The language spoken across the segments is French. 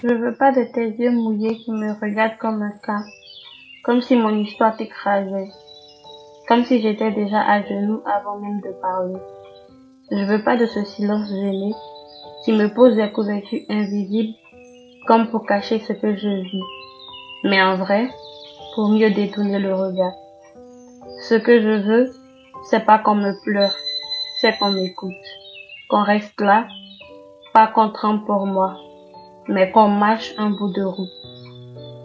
Je veux pas de tes yeux mouillés qui me regardent comme un cas, comme si mon histoire t'écrasait, comme si j'étais déjà à genoux avant même de parler. Je veux pas de ce silence gêné qui me pose des couvertures invisibles comme pour cacher ce que je vis, mais en vrai, pour mieux détourner le regard. Ce que je veux, c'est pas qu'on me pleure, c'est qu'on m'écoute, qu'on reste là, pas qu'on tremble pour moi, mais qu'on marche un bout de route,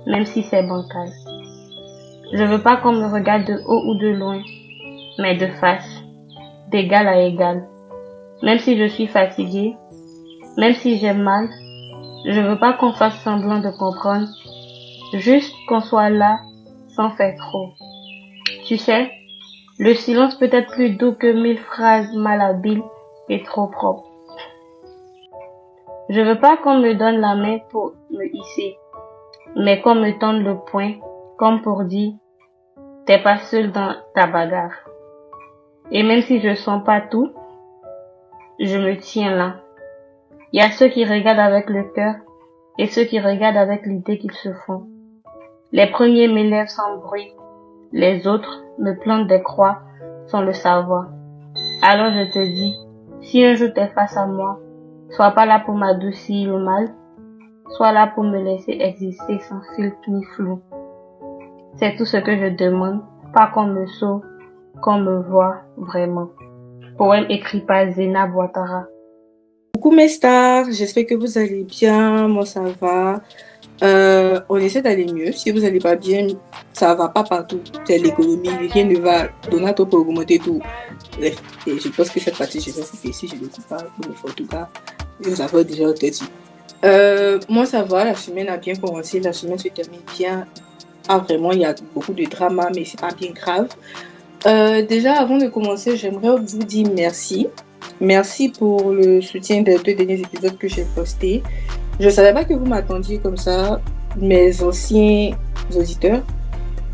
même si c'est bancal. Je veux pas qu'on me regarde de haut ou de loin, mais de face, d'égal à égal. Même si je suis fatiguée, même si j'ai mal, je veux pas qu'on fasse semblant de comprendre, juste qu'on soit là sans faire trop. Tu sais, le silence peut être plus doux que 1000 phrases malhabiles et trop propres. Je veux pas qu'on me donne la main pour me hisser, mais qu'on me tende le poing, comme pour dire, t'es pas seul dans ta bagarre. Et même si je sens pas tout, je me tiens là. Il y a ceux qui regardent avec le cœur et ceux qui regardent avec l'idée qu'ils se font. Les premiers m'élèvent sans bruit, les autres me plantent des croix sans le savoir. Alors je te dis, si un jour t'es face à moi, sois pas là pour m'adoucir le mal, sois là pour me laisser exister sans filtre ni flou. C'est tout ce que je demande, pas qu'on me sauve, qu'on me voit vraiment. Poème écrit par Zena Ouattara. Coucou mes stars, j'espère que vous allez bien, moi ça va. On essaie d'aller mieux. Si vous n'allez pas bien, ça va pas partout. C'est l'économie, rien ne va. Donato pour augmenter tout. Bref, et je pense que cette partie, je vais couper si je ne coupe pas pour le en tout cas. Vous avez déjà entendu. Moi ça va, la semaine a bien commencé, la semaine se termine bien. Ah vraiment, il y a beaucoup de drama, mais c'est pas bien grave. Déjà, avant de commencer, j'aimerais vous dire merci. Merci pour le soutien des 2 derniers épisodes que j'ai postés. Je ne savais pas que vous m'attendiez comme ça, mes anciens auditeurs.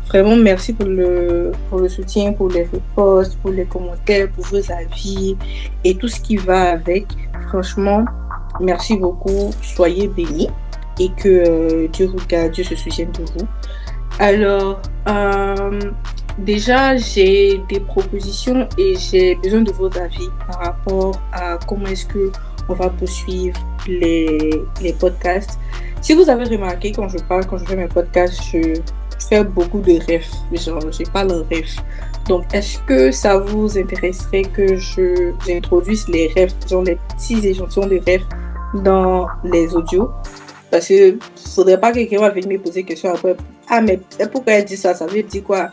Vraiment, merci pour le soutien, pour les reposts, pour les commentaires, pour vos avis et tout ce qui va avec. Franchement, merci beaucoup. Soyez bénis et que Dieu se souvienne de vous. Alors, déjà, j'ai des propositions et j'ai besoin de vos avis par rapport à comment est-ce que on va poursuivre les podcasts. Si vous avez remarqué, quand je fais mes podcasts, je fais beaucoup de rêves. Genre, je parle en rêve. Donc, est-ce que ça vous intéresserait que j'introduise les rêves, genre les petits échantillons de rêves dans les audios? Parce que faudrait pas que quelqu'un va venir me poser des questions après. Ah, mais pourquoi elle dit ça? Ça veut dire quoi?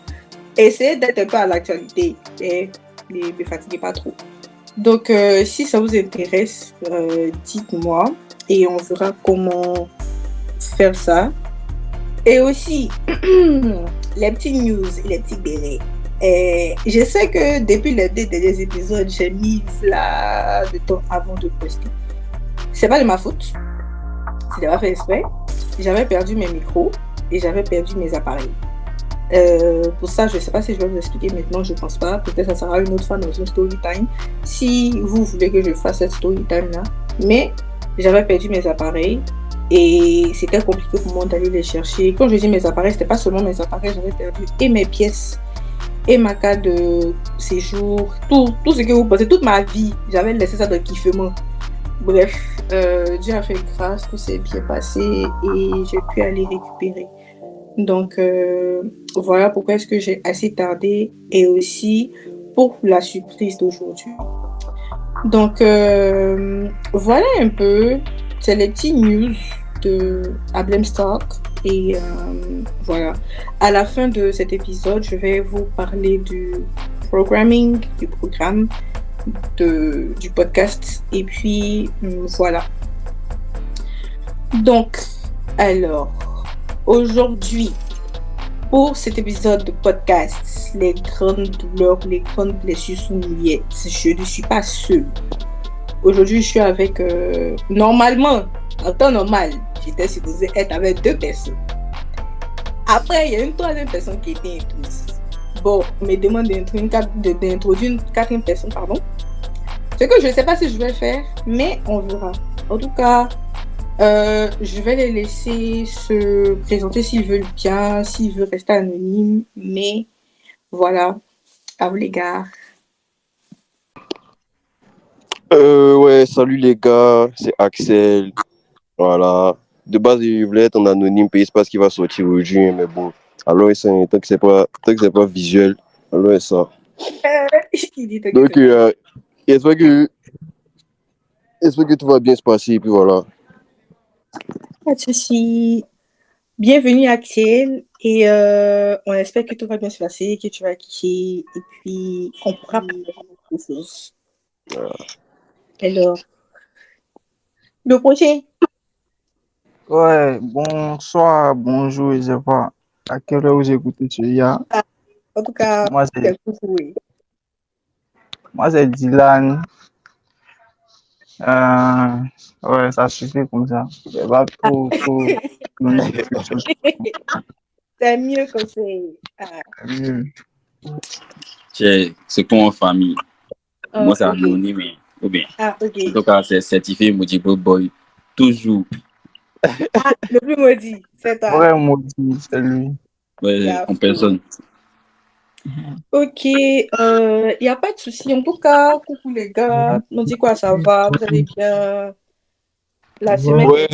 Essayez d'être un peu à l'actualité et ne me fatiguez pas trop. Donc, si ça vous intéresse, dites-moi et on verra comment faire ça. Et aussi, les petites news et les petits bérets. Je sais que depuis les 2 derniers épisodes, j'ai mis là de temps avant de poster. C'est pas de ma faute. C'était pas fait exprès. J'avais perdu mes micros et j'avais perdu mes appareils. Pour ça, je ne sais pas si je vais vous expliquer maintenant, je ne pense pas. Peut-être que ça sera une autre fois dans une story time. Si vous voulez que je fasse cette story time là. Mais j'avais perdu mes appareils et c'était compliqué pour moi d'aller les chercher. Quand je dis mes appareils, c'était pas seulement mes appareils, j'avais perdu et mes pièces et ma carte de séjour, tout ce que vous pensez, toute ma vie. J'avais laissé ça dans le kiffement. Bref, Dieu a fait grâce, tout s'est bien passé et j'ai pu aller récupérer. Donc, voilà pourquoi est-ce que j'ai assez tardé et aussi pour la surprise d'aujourd'hui. Donc, voilà un peu, c'est les petits news de Ablemstock et voilà. À la fin de cet épisode, je vais vous parler du programming, du programme du podcast et puis voilà. Donc, alors... Aujourd'hui, pour cet épisode de podcast, les grandes douleurs, les grandes blessures sont muettes. Je ne suis pas seule. Aujourd'hui, je suis avec... normalement, en temps normal, j'étais supposée être avec 2 personnes. Après, il y a une 3e personne qui était incluse. Bon, on me demande d'introduire une 4e personne, pardon. Ce que je ne sais pas si je vais faire, mais on verra. En tout cas, Je vais les laisser se présenter s'ils veulent bien, s'ils veulent rester anonymes, mais voilà, à vous les gars. Ouais, salut les gars, c'est Axel. Voilà. De base, je voulais être en anonyme, puis il se passe qu'il va sortir aujourd'hui, mais bon. Alors, tant que c'est pas visuel, alors c'est ça. Il dit que Donc, c'est bon. j'espère que tout va bien se passer, puis voilà. Pas de souci. Bienvenue Axel et on espère que tout va bien se passer, que tu vas kiffer et puis qu'on pourra parler de choses. Alors, le prochain. Ouais, bonsoir, bonjour, je sais pas à quelle heure vous écoutez celui-là. En tout cas, Moi, c'est coucou. c'est Dylan. Ouais, ça suffit comme ça. Je vais pas trop donner quelque chose. C'est mieux que c'est. Mieux. C'est comme en famille. Moi, c'est Ok. anonyme, ou bien. Ah, ok. En tout cas, c'est certifié Modibo Boy. Toujours. Ah, le plus maudit, c'est toi. Ouais, maudit, c'est lui. Ouais, Yeah. en personne. Ok, il n'y a pas de souci. En tout cas, coucou les gars. On dit quoi, ça va? Vous allez bien? La semaine. Ouais,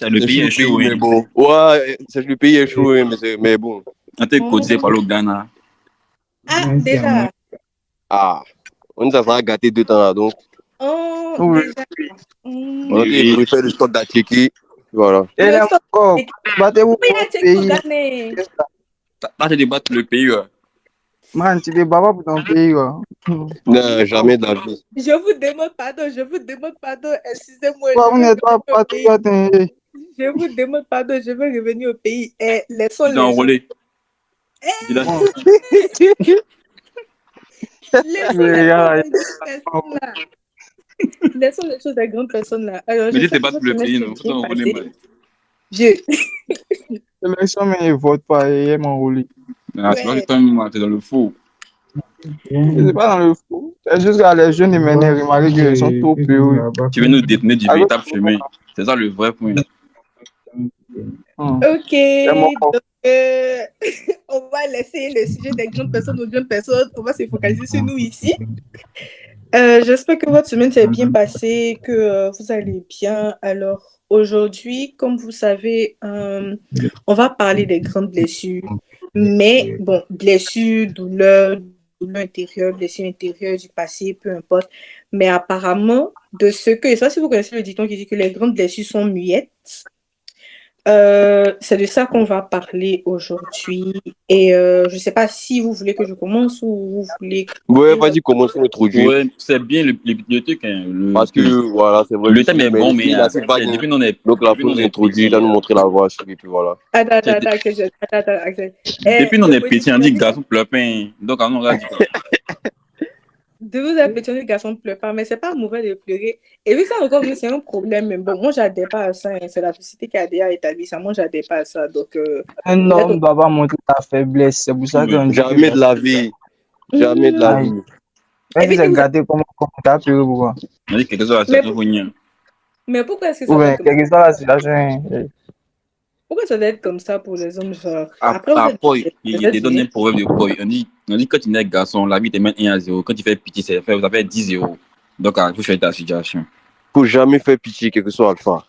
Le pays est chaud, mais hein. bon. Ouais, le pays est chaud, hein, mais bon. On t'a cotisé par le Ghana. Ah, déjà. Ah, on nous a gâté 2 temps là, donc. Oh, Oui. déjà. On a été faire le stock d'Atcheki. Voilà. Et Le là stock- encore, battez-vous Oui, pour il a le checké au pays. Ghana. Là, tu débattes le pays, ouais. Man, tu te bats pas pour ton pays, ouais. Non, jamais de la vie. Je vous demande pardon. Excusez-moi, Toi, vous je veux n'êtes pas revenir au pays. patriote, hein. Je vous demande pardon, je veux revenir au pays. Laissons Tu les t'es gens. enrôlé. Bon. Laissons les choses des grandes personnes là. Laissons les choses des grandes personnes là. Alors, Mais tu j'espère que débattes votre le semaine pays, s'est non? Faut bien t'enrôler, passée. man. L'élection, mais il vote pas et il est enrôlé. Ah, c'est pas que Ouais. toi, t'es dans le faux. C'est pas dans le fou. C'est juste que les jeunes, ils m'énervent, ils m'arrivent qu'ils sont trop peu. Tu veux nous détenir du Alors, véritable chemin. C'est ça le vrai point. Ok, mon donc on va laisser le sujet des grandes personnes aux grandes personnes. On va se focaliser sur nous ici. J'espère que votre semaine s'est bien passée, que vous allez bien. Alors, aujourd'hui, comme vous savez, on va parler des grandes blessures. Mais bon, blessures, douleurs blessures intérieures du passé, peu importe. Mais apparemment, de ce que, je sais pas si vous connaissez le dicton qui dit que les grandes blessures sont muettes. C'est de ça qu'on va parler aujourd'hui. Et je ne sais pas si vous voulez que je commence ou vous voulez. Ouais, vas-y, commence à introduire. Ouais, c'est bien le truc. Hein, Parce que, voilà, c'est vrai. Le thème est bon, mais il est assez vague. depuis qu'on est. Donc, là, depuis faut qu'on nous est introduire, petit, là, nous montrer la voie, et puis voilà. Attends, Axel. Depuis qu'on le est petit, on dit positionnement- garçon pleure pain. Donc, on a dit quoi? De vous appeler le garçon ne pleure pas, mais c'est pas mauvais de pleurer. Et vu ça encore, c'est un problème. Mais bon, moi, j'adhère pas à ça. Hein. C'est la société qui a déjà établi ça. Moi, j'adhère pas à ça. Donc, Un homme ne doit pas montrer sa faiblesse. C'est pour ça qu'on dit Jamais de la vie. Jamais de la vie. Même si c'est gâté comme t'as pleuré, pourquoi? On dit quelque chose à la situation pour rien. mais pourquoi est-ce que ça Ou doit bien, être comme ça? quelle que soit la situation. Pourquoi ça doit être comme ça pour les hommes, genre? Après, vous il te donne un proverbe de boy. On dit quand tu n'es garçon, la vie te met 1-0. Quand tu fais pitié, ça fait 10-0. Donc, il faut faire ta situation. Faut jamais faire pitié, quel que soit Alpha.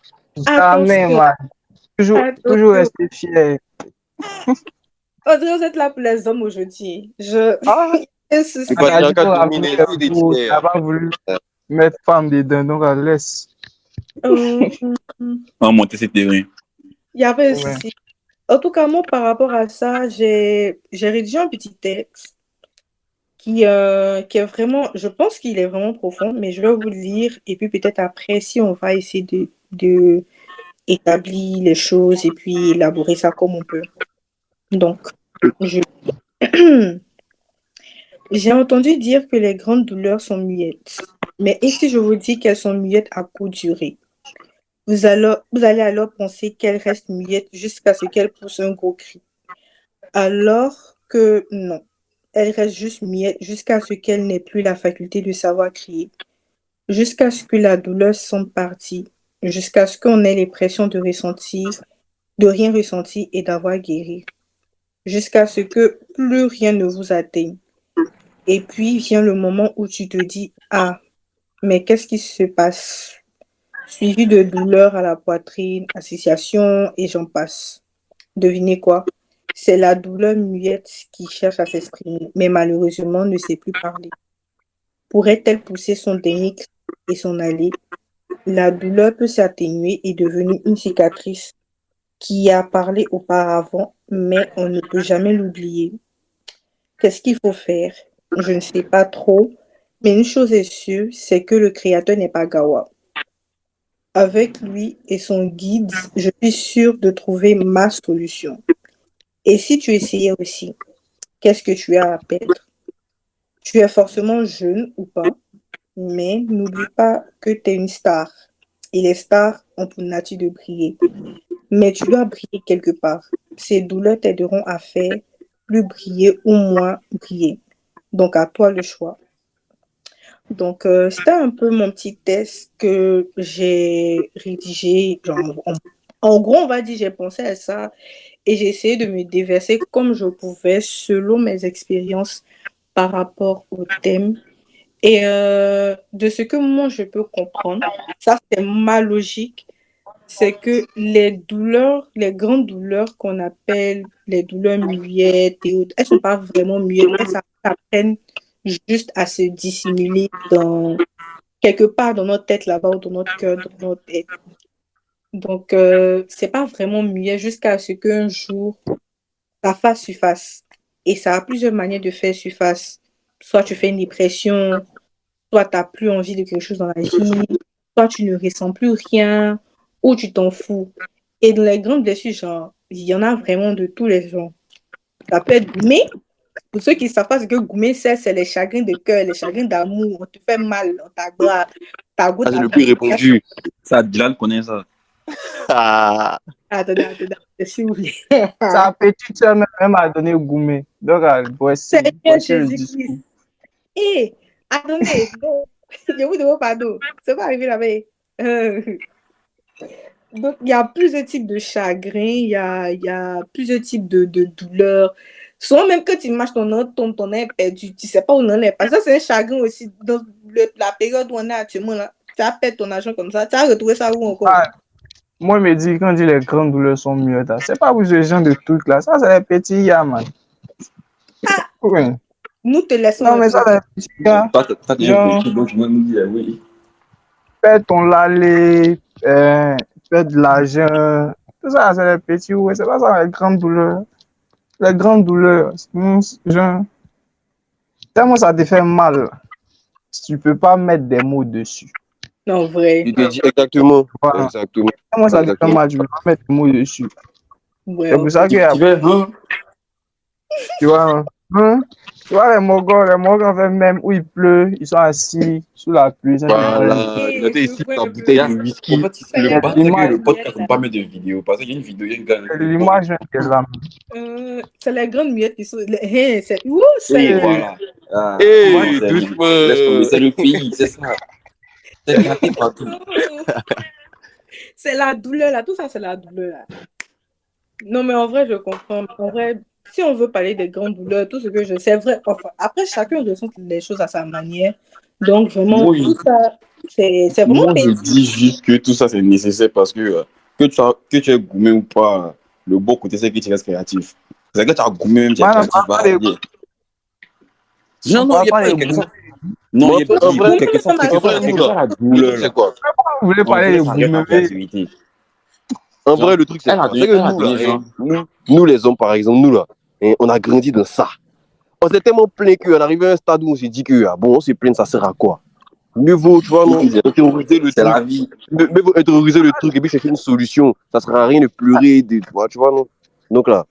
Jamais, Attention. man. Toujours rester fier. On dirait que vous êtes là pour les hommes aujourd'hui. Ah, C'est quoi, t'as j'ai dit pour encore ramener dominé, les beaux, t'as pas voulu mettre femme dedans, donc elle laisse. On va monter ce terrain. Il y avait un Ouais. souci. En tout cas, moi, par rapport à ça, j'ai rédigé un petit texte qui est vraiment, je pense qu'il est vraiment profond, mais je vais vous le lire et puis peut-être après, si on va essayer de établir les choses et puis élaborer ça comme on peut. Donc, j'ai entendu dire que les grandes douleurs sont muettes. Mais et si je vous dis qu'elles sont muettes à courte durée? Vous allez alors penser qu'elles restent muettes jusqu'à ce qu'elles poussent un gros cri. Alors que non, elles restent juste muettes jusqu'à ce qu'elles n'aient plus la faculté de savoir crier. Jusqu'à ce que la douleur semble partie. jusqu'à ce qu'on ait l'impression de rien ressentir et d'avoir guéri. Jusqu'à ce que plus rien ne vous atteigne. Et puis vient le moment où tu te dis, ah, mais qu'est-ce qui se passe? Suivi de douleurs à la poitrine, asphyxiation et j'en passe. Devinez quoi? C'est la douleur muette qui cherche à s'exprimer, mais malheureusement ne sait plus parler. Pourrait-elle pousser son dernier cri et s'en aller? La douleur peut s'atténuer et devenir une cicatrice qui a parlé auparavant, mais on ne peut jamais l'oublier. Qu'est-ce qu'il faut faire? Je ne sais pas trop, mais une chose est sûre, c'est que le Créateur n'est pas Gawa. Avec lui et son guide, je suis sûre de trouver ma solution. Et si tu essayais aussi, qu'est-ce que tu as à perdre? Tu es forcément jeune ou pas, mais n'oublie pas que tu es une star. Et les stars ont pour nature de briller. Mais tu dois briller quelque part. Ces douleurs t'aideront à faire plus briller ou moins briller. Donc, à toi le choix. Donc, c'était un peu mon petit test que j'ai rédigé. Genre, en gros, on va dire, j'ai pensé à ça et j'ai essayé de me déverser comme je pouvais selon mes expériences par rapport au thème. Et de ce que moi, je peux comprendre, ça, c'est ma logique, c'est que les douleurs, les grandes douleurs qu'on appelle les douleurs muettes et autres, elles ne sont pas vraiment muettes, elles apprennent juste à se dissimuler dans quelque part dans notre tête là-bas ou dans notre cœur, dans notre tête. Donc, c'est pas vraiment muet jusqu'à ce qu'un jour, ça fasse surface. Et ça a plusieurs manières de faire surface. Soit tu fais une dépression, soit tu n'as plus envie de quelque chose dans la vie, soit tu ne ressens plus rien, ou tu t'en fous. Et dans les grandes blessures, genre, il y en a vraiment de tous les genres. Ça peut être goumé. Pour ceux qui ne savent pas ce que goumé, c'est les chagrins de cœur, les chagrins d'amour. On te fait mal, on t'agrave. Ça, c'est le plus répandu. Ça, Dylan connaît ça. Ah. Attendez, s'il vous plaît. Sa petite soeur même a donné gourmet. Donc, voici. C'est bien voici le discours. Jésus-Christ. Et, attendez, bon, je vous demande pardon. C'est pas arrivé là-bas. Donc, il y a plusieurs types de chagrins, il y a plusieurs types de douleurs. Souvent, même quand tu marches, ton nez est perdu, tu ne sais pas où on en est. Parce que ça, c'est un chagrin aussi. Dans la période où on est actuellement, là, tu as perdu ton argent comme ça, tu as retrouvé ça où encore? Ah, moi, je me dis, quand on dit les grandes douleurs sont mieux, c'est pas pour ce genre de trucs là. Ça, c'est les petits gars, man. Ah, Oui. nous te laissons. Non, mais ça, c'est les petits gars. Toi, tu es un petit, donc tu vas nous dire, oui. Fais ton lalé, fais de l'argent. Tout ça, c'est les petits, ouais. C'est pas ça, les grandes douleurs. Les grandes douleurs, genre, tellement ça te fait mal, tu peux pas mettre des mots dessus. Non, vrai. Je te dis exactement. Voilà. Exactement. Tellement ça te fait mal, tu peux pas mettre des mots dessus. Ouais, C'est pour ça que tu vois, tu vois les Mogos en fait, même où il pleut, ils sont assis sous la pluie. Voilà. Il était ici, la bouteille de whisky. En fait, le podcast, on ne peut pas mettre de vidéo. Parce qu'il y a une vidéo, il y a une gars. L'image est là. C'est les grandes miettes qui sont. C'est où Oui, voilà. Doucement. C'est le pays, c'est ça. C'est gâté partout. C'est la douleur là, tout ça c'est la douleur là. Non mais en vrai je comprends. En vrai, si on veut parler des grandes douleurs, tout ce que je sais, vrai. Enfin, après chacun ressent les choses à sa manière. Donc vraiment Oui. tout ça, c'est vraiment. Moi je dis juste que tout ça c'est nécessaire parce que tu es gourmé ou pas, le bon côté c'est que tu restes créatif. C'est que tu as gourmé même, tu es créatif. Non, il n'y a pas quelque chose. Non, il y a quelque chose à la douleur. C'est quoi? Vous voulez parler de gourmet? En vrai, le truc, c'est que nous, les hommes, par exemple, nous, là, on a grandi dans ça. On s'est tellement plaint qu'on arrivé à un stade où on s'est dit que, bon, on s'est plaint, ça sert à quoi? Mieux vaut, tu vois, non, intérioriser le truc. la vie. Mieux vaut intérioriser le truc et puis chercher une solution. Ça ne sert à rien de pleurer, tu vois, non? Donc là.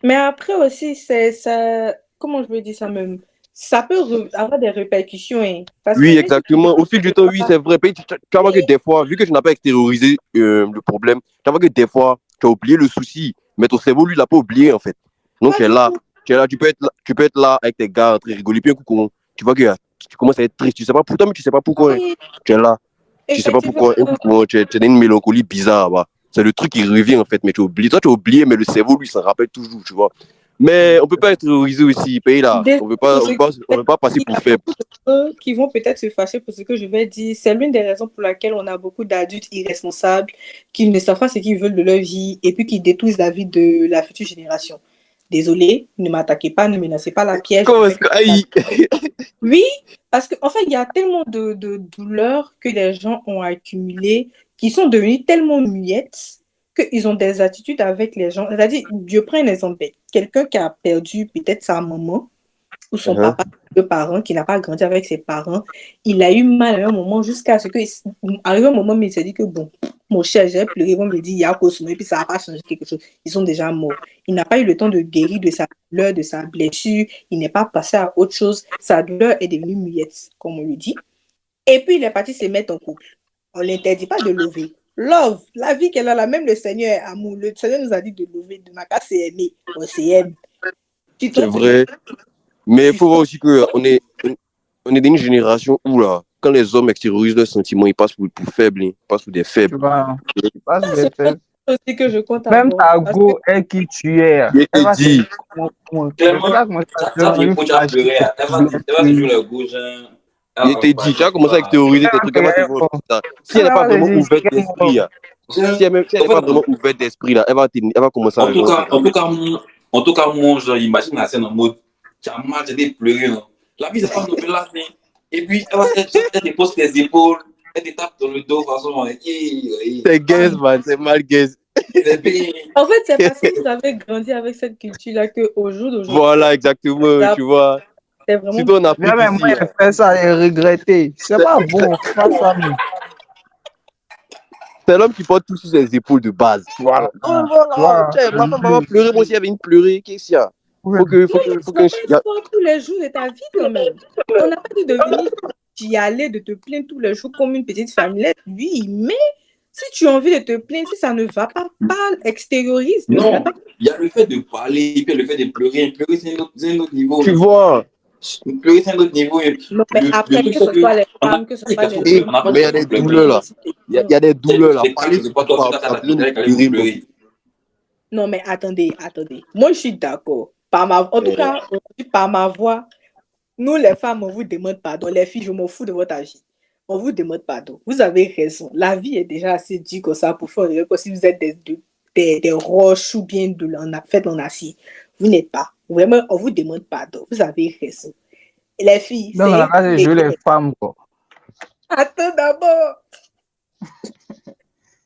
Mais après aussi, c'est ça. Comment je veux dire ça même? Ça peut avoir des répercussions. Hein, parce oui, exactement. Au fil du temps, oui, c'est vrai. Tu vas voir que des fois, vu que tu n'as pas extériorisé le problème, tu vas voir que des fois, tu as oublié le souci. Mais ton cerveau, lui, il n'a pas oublié, en fait. Donc, tu es là, tu peux être là avec tes gars, en train de rigoler. Puis un coup, tu vois que tu commences à être triste. Tu sais pas pourquoi, mais tu sais pas pourquoi. Hein. Tu es là. Je sais pas Effectivement. pourquoi tu as une mélancolie bizarre, bah. C'est le truc qui revient en fait, mais tu oublies. Toi, tu as oublié, mais le cerveau, lui, s'en rappelle toujours, tu vois. Mais on peut pas être terrorisé aussi, pays là. Désolée pour ce On veut pas passer il y pour a faible. beaucoup de gens qui vont peut-être se fâcher pour ce que je vais dire. C'est l'une des raisons pour laquelle on a beaucoup d'adultes irresponsables qui ne savent pas ce qu'ils veulent de leur vie et puis qui détruisent la vie de la future génération. Désolée, ne m'attaquez pas, ne me lancez pas la piège. Comment est-ce que. Aïe! Oui, parce qu'en fait, il y a tellement de douleurs que les gens ont accumulées qui sont devenues tellement muettes qu'ils ont des attitudes avec les gens. C'est-à-dire, je prends un exemple bête. Quelqu'un qui a perdu peut-être sa maman ou son Uh-huh. papa, deux parents, qui n'a pas grandi avec ses parents, il a eu mal à un moment jusqu'à ce que, arrivé un moment, il s'est dit que bon, mon cher, j'ai pleuré, ils vont me dire, il y a cause, et puis ça n'a pas changé quelque chose. Ils sont déjà morts. Il n'a pas eu le temps de guérir de sa douleur, de sa blessure, il n'est pas passé à autre chose. Sa douleur est devenue muette, comme on le dit. Et puis, il est parti se mettre en couple. On ne l'interdit pas de lever. Love, la vie qu'elle a là, même le Seigneur est amour. Le Seigneur nous a dit de lever, de n'a qu'à s'aimer. On s'aime. C'est vrai. Mais il faut voir aussi qu'on est d'une génération où, là, quand les hommes extériorisent leurs sentiments, ils passent pour faibles, ils passent pour des faibles. Tu vois, C'est aussi que je compte même avoir. ta go est qui tu es. Je Elle te va dis. Clairement, ça vient pour déjà pleurer. Elle va toujours le gauche. Je te dis, tu as commencé à extérioriser tes trucs, elle va te voir ça. Si elle n'est pas vraiment ouverte d'esprit, si elle n'est pas vraiment ouverte d'esprit, là, elle va commencer à En tout cas, moi, j'imagine la scène en mode, tu as mal, j'ai pleurer. La vie, c'est pas non plus là. Et puis, elle te pose les épaules, elle te tape dans le dos, de toute façon. C'est gaze, man, c'est mal gaze. En fait, c'est parce que vous avez grandi avec cette culture-là qu'au jour d'aujourd'hui. Voilà, exactement, tu vois. C'est vraiment. Surtout en Afrique mais moi, elle fait ça et regretter. C'est pas bon, pas ça. C'est l'homme qui porte tout sur ses épaules de base. Voilà. Oh, voilà. Ma femme va pleurer, moi aussi, elle vient de pleurer. Qu'est-ce qu'il y a? Faut que tous les jours de ta vie, quand même. On n'a pas dit de venir y aller, de te plaindre tous les jours comme une petite famillette. Oui, mais si tu as envie de te plaindre, si ça ne va pas, parle, extériorise. Non, il y a le fait de parler, et puis le fait de pleurer. Pleurer, c'est un autre niveau. Tu vois. Pleurer, c'est un autre niveau. Non, mais après, que ce soit les femmes, que ce soit les hommes. Mais il y a des douleurs, là. Il y a des douleurs, là. Parler, non, mais attendez. Moi, je suis d'accord. En tout cas, par ma voix, nous, les femmes, on vous demande pardon. Les filles, je m'en fous de votre avis. On vous demande pardon. Vous avez raison. La vie est déjà assez dure comme ça pour faire que si vous êtes des roches ou bien faites en acier. Vous n'êtes pas. Vraiment, on vous demande pardon. Vous avez raison. Et les filles, non, c'est les femmes, quoi. Attends d'abord.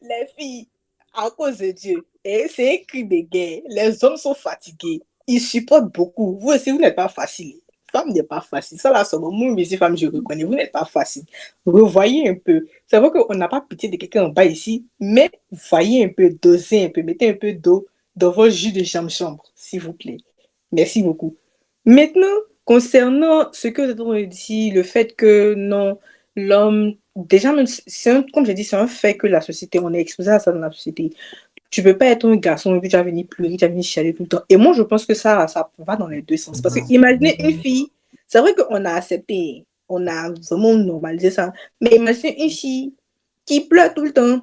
Les filles, à cause de Dieu, et c'est un cri de guerre. Les hommes sont fatigués. Ils supportent beaucoup. Vous aussi, vous n'êtes pas facile. Femme n'est pas facile. Ça, là, c'est moi, mais si femme, je reconnais. Vous n'êtes pas facile. Revoyez un peu. C'est vrai qu'on n'a pas pitié de quelqu'un en bas ici, mais voyez un peu, dosez un peu, mettez un peu d'eau dans votre jus de chambre, s'il vous plaît. Merci beaucoup. Maintenant, concernant ce que vous avez dit, le fait que non, l'homme, déjà, même, comme j'ai dit, c'est un fait que la société, on est exposé à ça dans la société. Tu peux pas être un garçon et puis tu vas venir pleurer, tu vas venir chialer tout le temps. Et moi, je pense que ça va dans les deux sens. Parce que imaginez une fille, c'est vrai qu'on a accepté, on a vraiment normalisé ça, mais imaginez une fille qui pleure tout le temps.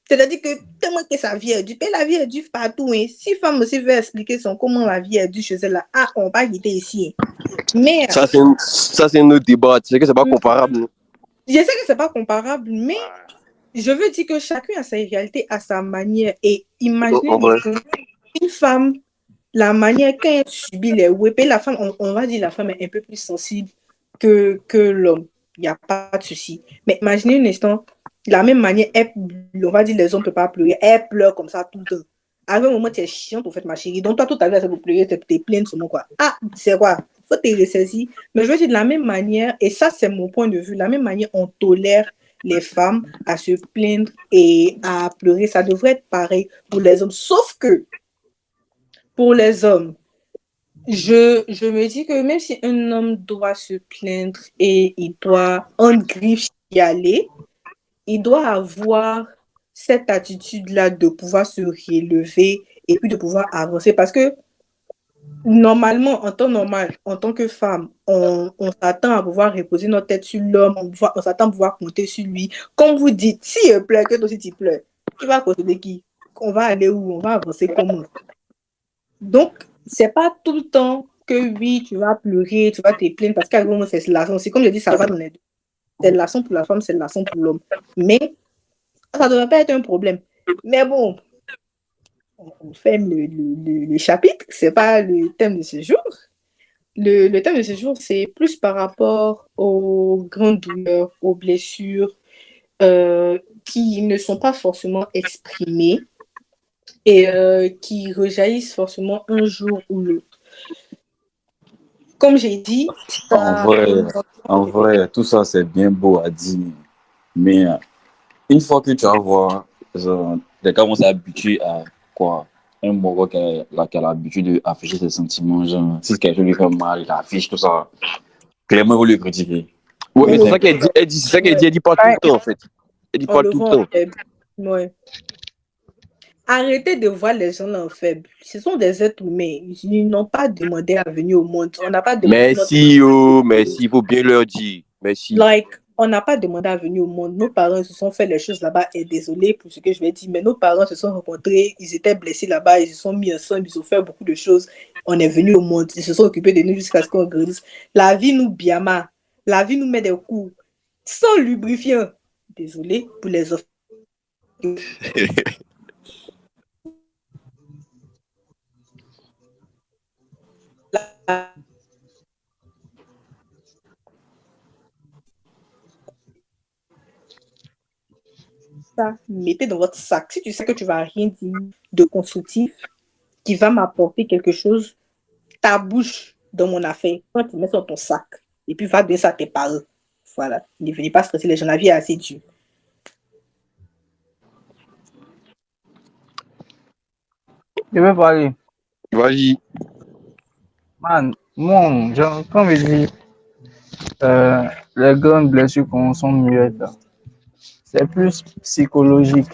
C'est-à-dire que tellement que sa vie est dure, la vie est dure partout. Hein. Si femme aussi veut expliquer comment la vie est dure chez elle, là, on va pas quitter ici. Mais ça, c'est un autre débat. Tu sais que c'est pas comparable. Je sais que c'est pas comparable, mais je veux dire que chacun a sa réalité, à sa manière. Et imaginez une femme, la manière quand elle subit les whips, la femme, on va dire la femme est un peu plus sensible que l'homme. Il n'y a pas de souci. Mais imaginez un instant, de la même manière, on va dire les hommes ne peuvent pas pleurer. Elle pleure comme ça tout le temps. À un moment, tu es chiante, au fait, ma chérie. Donc, toi, toute ta vie, c'est pour pleurer, t'es pleine sur moi, quoi. Ah, c'est quoi? Faut te ressaisir. Mais je veux dire, de la même manière, et ça, c'est mon point de vue, de la même manière, on tolère les femmes à se plaindre et à pleurer. Ça devrait être pareil pour les hommes. Sauf que, pour les hommes, je me dis que même si un homme doit se plaindre et il doit en griffe y aller, il doit avoir cette attitude-là de pouvoir se relever et puis de pouvoir avancer. Parce que Normalement, en temps normal, en tant que femme, on s'attend à pouvoir reposer notre tête sur l'homme, on s'attend à pouvoir compter sur lui. Comme vous dites, si il pleure, que toi aussi tu pleures, tu vas consoler qui? On va aller où? On va avancer comment? Donc, c'est pas tout le temps que oui, tu vas pleurer, tu vas te plaindre, parce qu'à un moment, c'est lassant. C'est comme je dis, ça va dans les deux. C'est lassant pour la femme, c'est lassant pour l'homme. Mais ça ne devrait pas être un problème. Mais bon, on ferme le chapitre, c'est pas le thème de ce jour. Le thème de ce jour, c'est plus par rapport aux grandes douleurs, aux blessures qui ne sont pas forcément exprimées et qui rejaillissent forcément un jour ou l'autre. Comme j'ai dit, En vrai, tout ça, c'est bien beau à dire. Mais une fois que tu vas voir, les gars vont s'habituer à quoi? Un Moro qui a l'habitude d'afficher ses sentiments, genre, si quelque chose lui fait mal, il affiche tout ça. Clairement, il va lui critiquer. Ouais, mais c'est ça qu'elle dit. C'est ça qu'elle dit. Elle dit pas tout le temps, en fait. Elle dit on pas le tout le voit en temps. faible. Ouais. Arrêtez de voir les gens en faible. Ce sont des êtres humains. Ils n'ont pas demandé à venir au monde. On n'a pas demandé Merci, merci. Il faut bien leur dire. Merci. On n'a pas demandé à venir au monde. Nos parents se sont fait les choses là-bas. Et désolé pour ce que je vais dire, mais nos parents se sont rencontrés. Ils étaient blessés là-bas. Ils se sont mis ensemble. Ils ont fait beaucoup de choses. On est venu au monde. Ils se sont occupés de nous jusqu'à ce qu'on grandisse. La vie nous biama. La vie nous met des coups sans lubrifiant. Désolé pour les enfants. Ça, mettez dans votre sac. Si tu sais que tu vas rien dire de constructif qui va m'apporter quelque chose, ta bouche dans mon affaire, quand tu mets sur ton sac, et puis va dire ça à tes parents. Voilà. Ne venez pas stresser les gens. La vie est assez dure. Je vais parler. Vas-y. Man, moi, genre, quand je dis les grandes blessures qu'on sont muettes, c'est plus psychologique.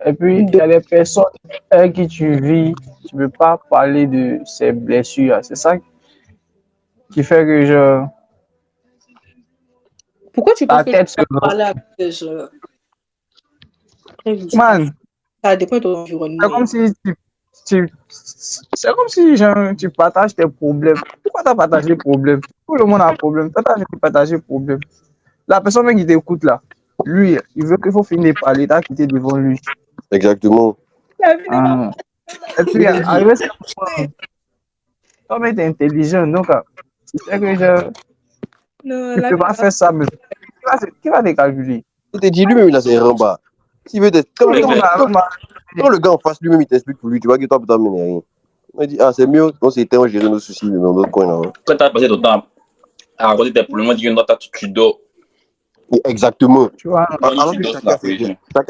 Et puis, il y a des personnes avec qui tu vis, tu ne peux pas parler de ces blessures. C'est ça qui fait que Pourquoi tu penses la que tête tu se peux parler avec des gens? Man, ça dépend de ton environnement. C'est comme si genre, tu partages tes problèmes. Pourquoi tu as partagé les problèmes? Tout le monde a un problème. Toi, tu as partagé le problème. La personne même qui t'écoute là, lui, il veut qu'il faut finir de parler, tu as quitté devant lui. Exactement. Et puis, arrivé ce moment, toi-même, tu es intelligent. Donc, tu sais que tu ne peux pas faire ça, mais qui va te calculer? Il te dit lui-même, il a ses rembats. S'il veut quand le gars en face lui-même, il t'explique pour lui, tu vois que toi, tu t'amener rien. Il dit, ah, c'est mieux, on s'était en gérer nos soucis dans notre coin là. Quand tu as passé ton temps à raconter tes problèmes, on dit que tu dors. Exactement. Tu vois, Alors que chacun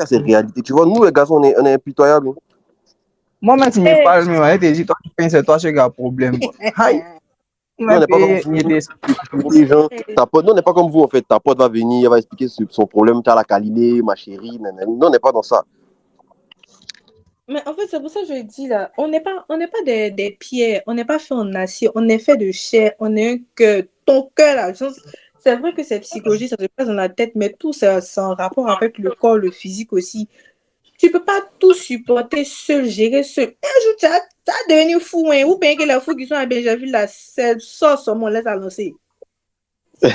ses réalités. Tu vois, nous, les garçons, on est impitoyables. moi-même, tu me parles, mais elle te dit, toi, c'est toi qui as un problème. Aïe! Nous, on n'est pas comme vous. Les gens, nous, on n'est pas comme vous, en fait. Ta pote va venir, elle va expliquer son problème, tu as la câliner, ma chérie. Nous, on n'est pas dans ça. Mais en fait, c'est pour ça que je dis là, on n'est pas des pierres, on n'est pas fait en acier, on est fait de chair, on est un cœur. Ton cœur là, c'est vrai que c'est psychologique, ça se passe dans la tête, mais tout ça, c'est en rapport avec le corps, le physique aussi. Tu peux pas tout supporter seul, gérer seul. Un jour, tu vas devenir fou, hein, ou bien que les fous qui sont à Benjaville là, c'est ça, on laisse à lancer. Il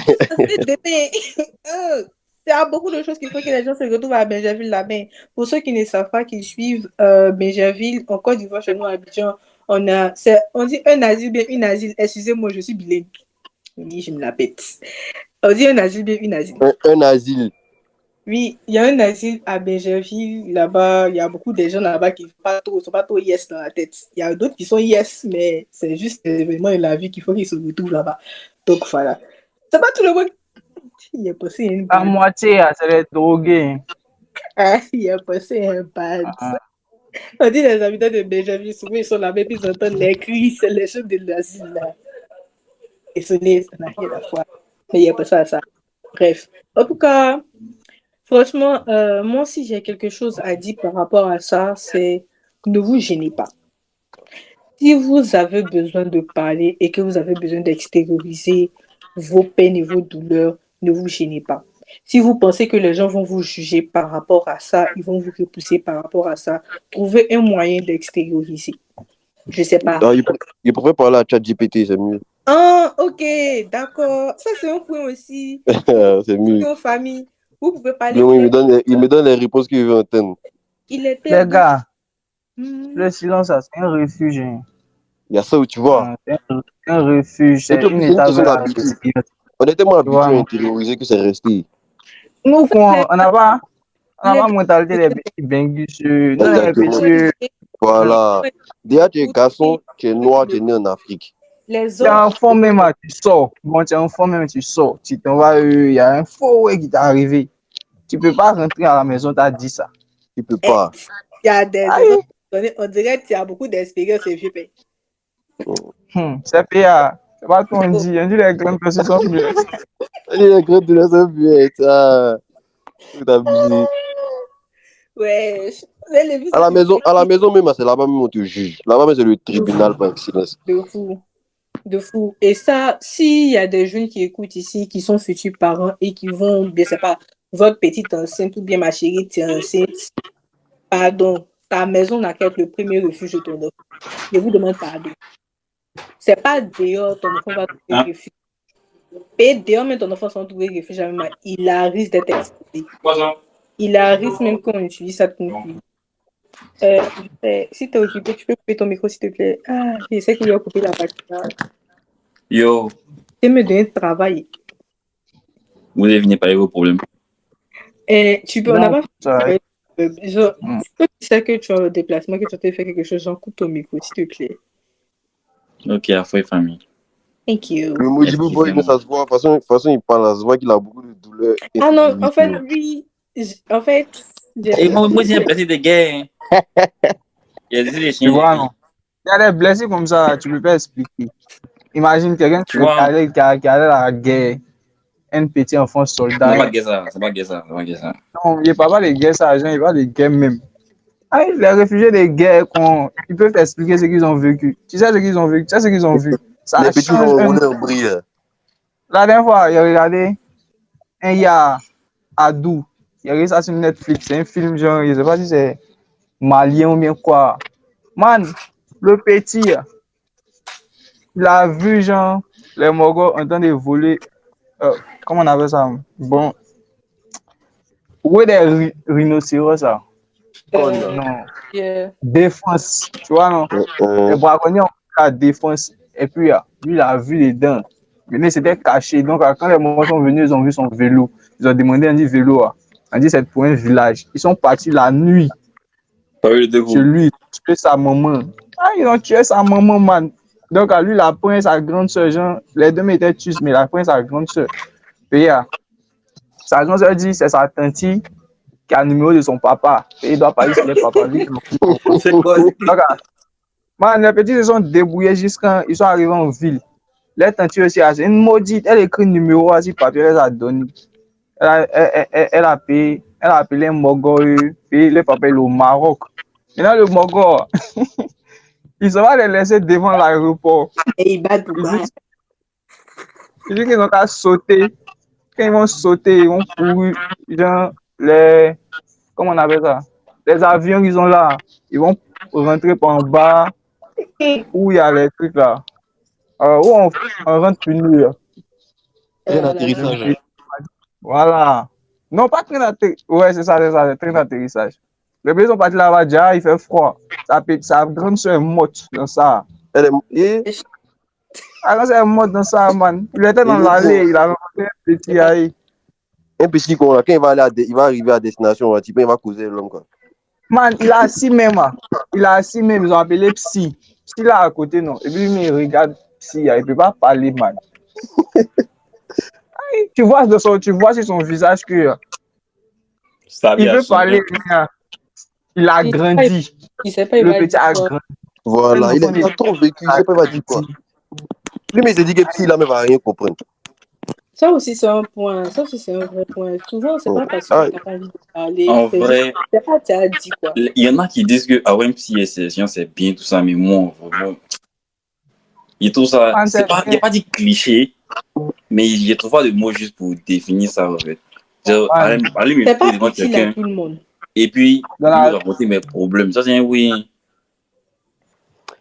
y a beaucoup de choses qu'il faut que les gens se retrouvent à Benjaville là-bas. Pour ceux qui ne savent pas, qui suivent Benjaville, en Côte d'Ivoire, chez nous à Abidjan, on dit un asile, bien une asile. Excusez-moi, je suis bilingue. Oui, je me la pète. On dit un asile, bien une asile. Un asile. Oui, il y a un asile à Benjaville, là-bas. Il y a beaucoup de gens là-bas qui ne sont pas trop yes dans la tête. Il y a d'autres qui sont yes, mais c'est juste l'événement de la vie qu'il faut qu'ils se retrouvent là-bas. Donc voilà. C'est pas tout le monde. Il a passé une à moitié, c'est les drogués. Il a passé un bad. On dit les habitants de Benjamin, souvent ils sont là-bas, puis ils entendent les cris, c'est les choses de l'asile là. Et ça n'a rien à voir. Mais il n'y a pas ça. Bref. En tout cas, franchement, moi, si j'ai quelque chose à dire par rapport à ça, c'est ne vous gênez pas. Si vous avez besoin de parler et que vous avez besoin d'extérioriser vos peines et vos douleurs, ne vous gênez pas. Si vous pensez que les gens vont vous juger par rapport à ça, ils vont vous repousser par rapport à ça, trouvez un moyen d'extérioriser. Je sais pas. Ah, il pourrait parler à ChatGPT, c'est mieux. Ah, ok, d'accord. Ça, c'est un point aussi. C'est mieux. Aux familles, vous pouvez parler. Il me donne les réponses qu'il veut entendre. Il était. Les gars, le silence, ça, c'est un refuge. Hein. Il y a ça où tu vois. C'est un refuge, c'est une une étape question vers la d'habitude. résilience. On est tellement habitués à vois. intérioriser que c'est resté. Nous, on n'a pas mentalité des petits bengus. Nous, les petits. Voilà. Déjà, tu es garçon, tu es noir, tu es né en Afrique. Les Tu es enfant même, tu sors. Bon, tu es enfant même, tu sors. Tu t'en vas, il y a un faux ouais qui t'est arrivé. Tu peux pas rentrer à la maison, tu as dit ça. Tu peux pas. Il y a des on dirait qu'il y a beaucoup d'expérience et vieux père. C'est PA. C'est pas qu'on dit. On dit les grandes personnes sont muettes. Les grandes personnes sont muettes. Ah, tout abusé. Ouais. À la maison même, c'est là-bas même on te juge. Là-bas même, c'est le tribunal par excellence. De fou. Et ça, s'il y a des jeunes qui écoutent ici, qui sont futurs parents et qui vont, je sais pas, votre petite enceinte ou bien ma chérie, tu es enceinte, pardon, ta maison n'a qu'à être le premier refuge de ton enfant. Je vous demande pardon. C'est pas dehors, ton enfant va trouver refuge. Et dehors, même ton enfant va trouver refuge, il a risque d'être exploité. Il a risque même qu'on utilise ça contre lui. Si tu es occupé, tu peux couper ton micro, s'il te plaît. Ah, je sais qu'il va couper la batterie. Yo. Tu me donner de travail. Vous allez venir parler vos problèmes. Tu peux, on n'a pas fait. Tu sais que tu as le déplacement, que tu as fait quelque chose, j'en coupe ton micro, s'il te plaît. Ok, à fois famille. Thank you. Le Modibo Boy, mais ça se voit. De toute façon, il parle, ça se voit qu'il a beaucoup de douleurs. Ah non, en fait, lui, Et moi, j'ai blessé des gars. Il y a des chiens. Tu vois, non? Il y a des blessés comme ça, tu peux pas expliquer. Imagine quelqu'un qui allait à la guerre, un petit enfant soldat. C'est pas guerre ça. Non, il ne parle pas de guerre, ça, il parle de guerre même. Ah, les réfugiés de guerre, ils peuvent expliquer ce qu'ils ont vécu. Tu sais ce qu'ils ont vécu, tu sais ce qu'ils ont vu. Ça les petits vont rouler en brille. La dernière fois, j'ai regardé un gars à Dou. Il y a ça sur Netflix. C'est un film, genre, je ne sais pas si c'est malien ou bien quoi. Man, le petit, il a vu, genre, les Mogos en train de voler. Comment on appelle ça? Bon. Où est des rhinocéros, ça? Non. Défense. Tu vois, non? Les braconniers ont la défense. Et puis, lui, il a vu les dents. Mais c'était caché. Donc, quand les Mogos sont venus, ils ont vu son vélo. Ils ont demandé, on dit vélo. On dit, c'est pour un village. Ils sont partis la nuit. Chez lui, tuer sa maman. Ah, ils ont tué sa maman, man. Donc, à lui, il a pris sa grande soeur. Genre, les deux étaient tués, mais il a pris sa grande soeur. Et sa grande soeur dit, c'est sa tante qui a le numéro de son papa. Et il doit parler sur les papas. C'est quoi? Donc, man, les petits se sont débrouillés jusqu'à ils sont arrivés en ville. Les tantes aussi, c'est une maudite. Elle écrit le numéro à ce papier, elle les a donné. Elle a payé, elle a appelé un Mogol, puis le papa est au Maroc. Maintenant, le Mogol, ils va les laisser devant l'aéroport. Et ils battent tout ça. Ils disent qu'ils ont qu'à sauter. Quand ils vont sauter, ils vont courir. Genre, comment on appelle ça? Les avions qu'ils ont là, ils vont rentrer par en bas, où il y a les trucs là. Où on rentre plus nu. Un atterrissage. Voilà. Non, pas train d'atterrissage. Ouais, c'est ça, train d'atterrissage. Les bébés sont partis là-bas, déjà, il fait froid. Sa grande soeur est morte dans ça. Elle est... Ah, quand c'est morte dans ça, man. Il était dans l'allée, il a rencontré un petit aïe. Un petit con là, quand il va arriver à destination, il va causer l'homme, quoi. Man, il a assis même. Ils ont appelé Psy. Psy là à côté, non. Et puis, il regarde Psy, il ne peut pas parler, man. Tu vois sur son visage que il veut parler. Il a grandi. Il sait pas, le petit a grandi. Voilà, il a trop vécu, il sait pas, il va dire quoi. Lui, mais il s'est dit que Psy, là, mais va rien comprendre. Ça aussi, c'est un point. Ça aussi, c'est un vrai point. Souvent, c'est pas parce que Ah, t'as pas envie de parler. En C'est vrai, juste, c'est pas, tu as dit quoi. il y en a qui disent que ouais, psy et session, c'est bien tout ça, mais moi, vraiment, il tout ça, Man, c'est c'est pas, il n'y a bien. pas dit cliché, mais il y a trop pas de mots juste pour définir ça, en fait. Genre, Man, aller me C'est trouver pas devant utile à quelqu'un tout le monde. et puis dans lui la... raconter mes problèmes. Ça, c'est un oui.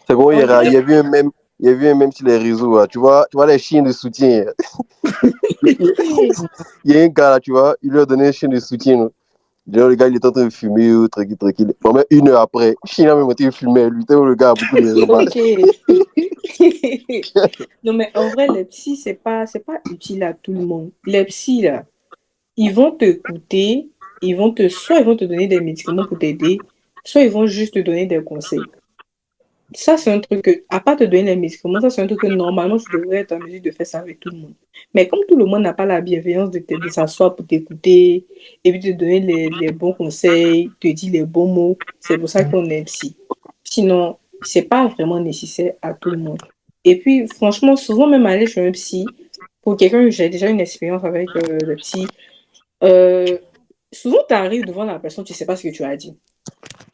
c'est bon, En il vrai, y a vu un même. Il y a vu un même sur les réseaux, là. Tu vois les chiens de soutien. Il y a un gars là, tu vois, il lui a donné un chien de soutien. Là. Genre, le gars, il était en train de fumer, tranquille, tranquille. Bon, mais 1 heure après, le chien a même été fumé. Lui, le gars a beaucoup de rembarres. ok. Non, mais en vrai, les psys, c'est pas utile à tout le monde. Les psys, là, ils vont t'écouter, soit ils vont te donner des médicaments pour t'aider, soit ils vont juste te donner des conseils. Ça, c'est un truc que, à part te donner les médicaments, ça, c'est un truc que normalement, tu devrais être en mesure de faire ça avec tout le monde. Mais comme tout le monde n'a pas la bienveillance de s'asseoir pour t'écouter et puis te donner les bons conseils, te dire les bons mots, c'est pour ça qu'on est psy. Sinon, c'est pas vraiment nécessaire à tout le monde. Et puis, franchement, souvent, même aller chez un psy, pour quelqu'un que j'ai déjà une expérience avec le psy, euh, souvent, tu arrives devant la personne, tu sais pas ce que tu as dit.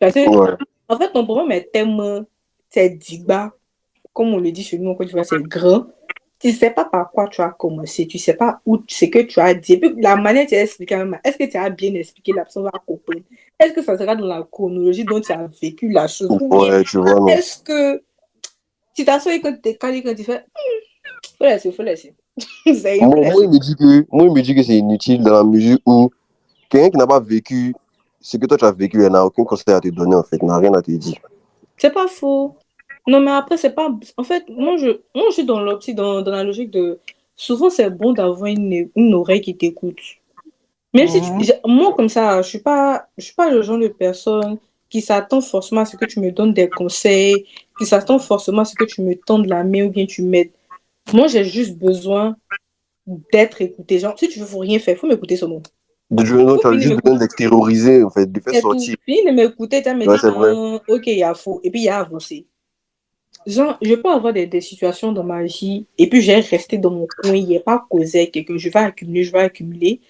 Parce que, Ouais. en fait, ton problème est tellement, c'est digba, comme on le dit chez nous, en Côte d'Ivoire, c'est grand. Tu sais pas par quoi tu as commencé, tu sais pas où ce que tu as dit. Et puis, la manière dont tu as expliqué, est-ce que tu as bien expliqué, la personne va comprendre? Est-ce que ça sera dans la chronologie dont tu as vécu la chose? Ou bien, Ouais, tu vois, non. est-ce que tu t'assois et quand tu fais, faut laisser, faut laisser. C'est il faut laisser. Moi, il me dit que c'est inutile dans la mesure où quelqu'un qui n'a pas vécu ce que toi tu as vécu, elle n'a aucun conseil à te donner, en fait, elle n'a rien à te dire. C'est pas faux. Non, mais après, c'est pas. En fait, moi, je suis dans l'optique, dans la logique de. Souvent, c'est bon d'avoir une oreille qui t'écoute. Même si Mhm. moi, comme ça, je suis pas le genre de personne qui s'attend forcément à ce que tu me donnes des conseils, qui s'attend forcément à ce que tu me tendes la main ou bien tu m'aides. Moi, j'ai juste besoin d'être écouté. Genre, si tu veux, faut rien faire, faut m'écouter seulement. Donc, Faut tu as finir de juste m'écouter. besoin d'extérioriser, en fait, de faire C'est tout. sortir. Finis de m'écouter, tu me Ouais, dire, c'est vrai. ok, il y a faux, et puis il y a avancé. Genre, je peux avoir des situations dans ma vie, et puis j'ai resté dans mon coin, il n'y a pas causé avec quelqu'un, je vais accumuler.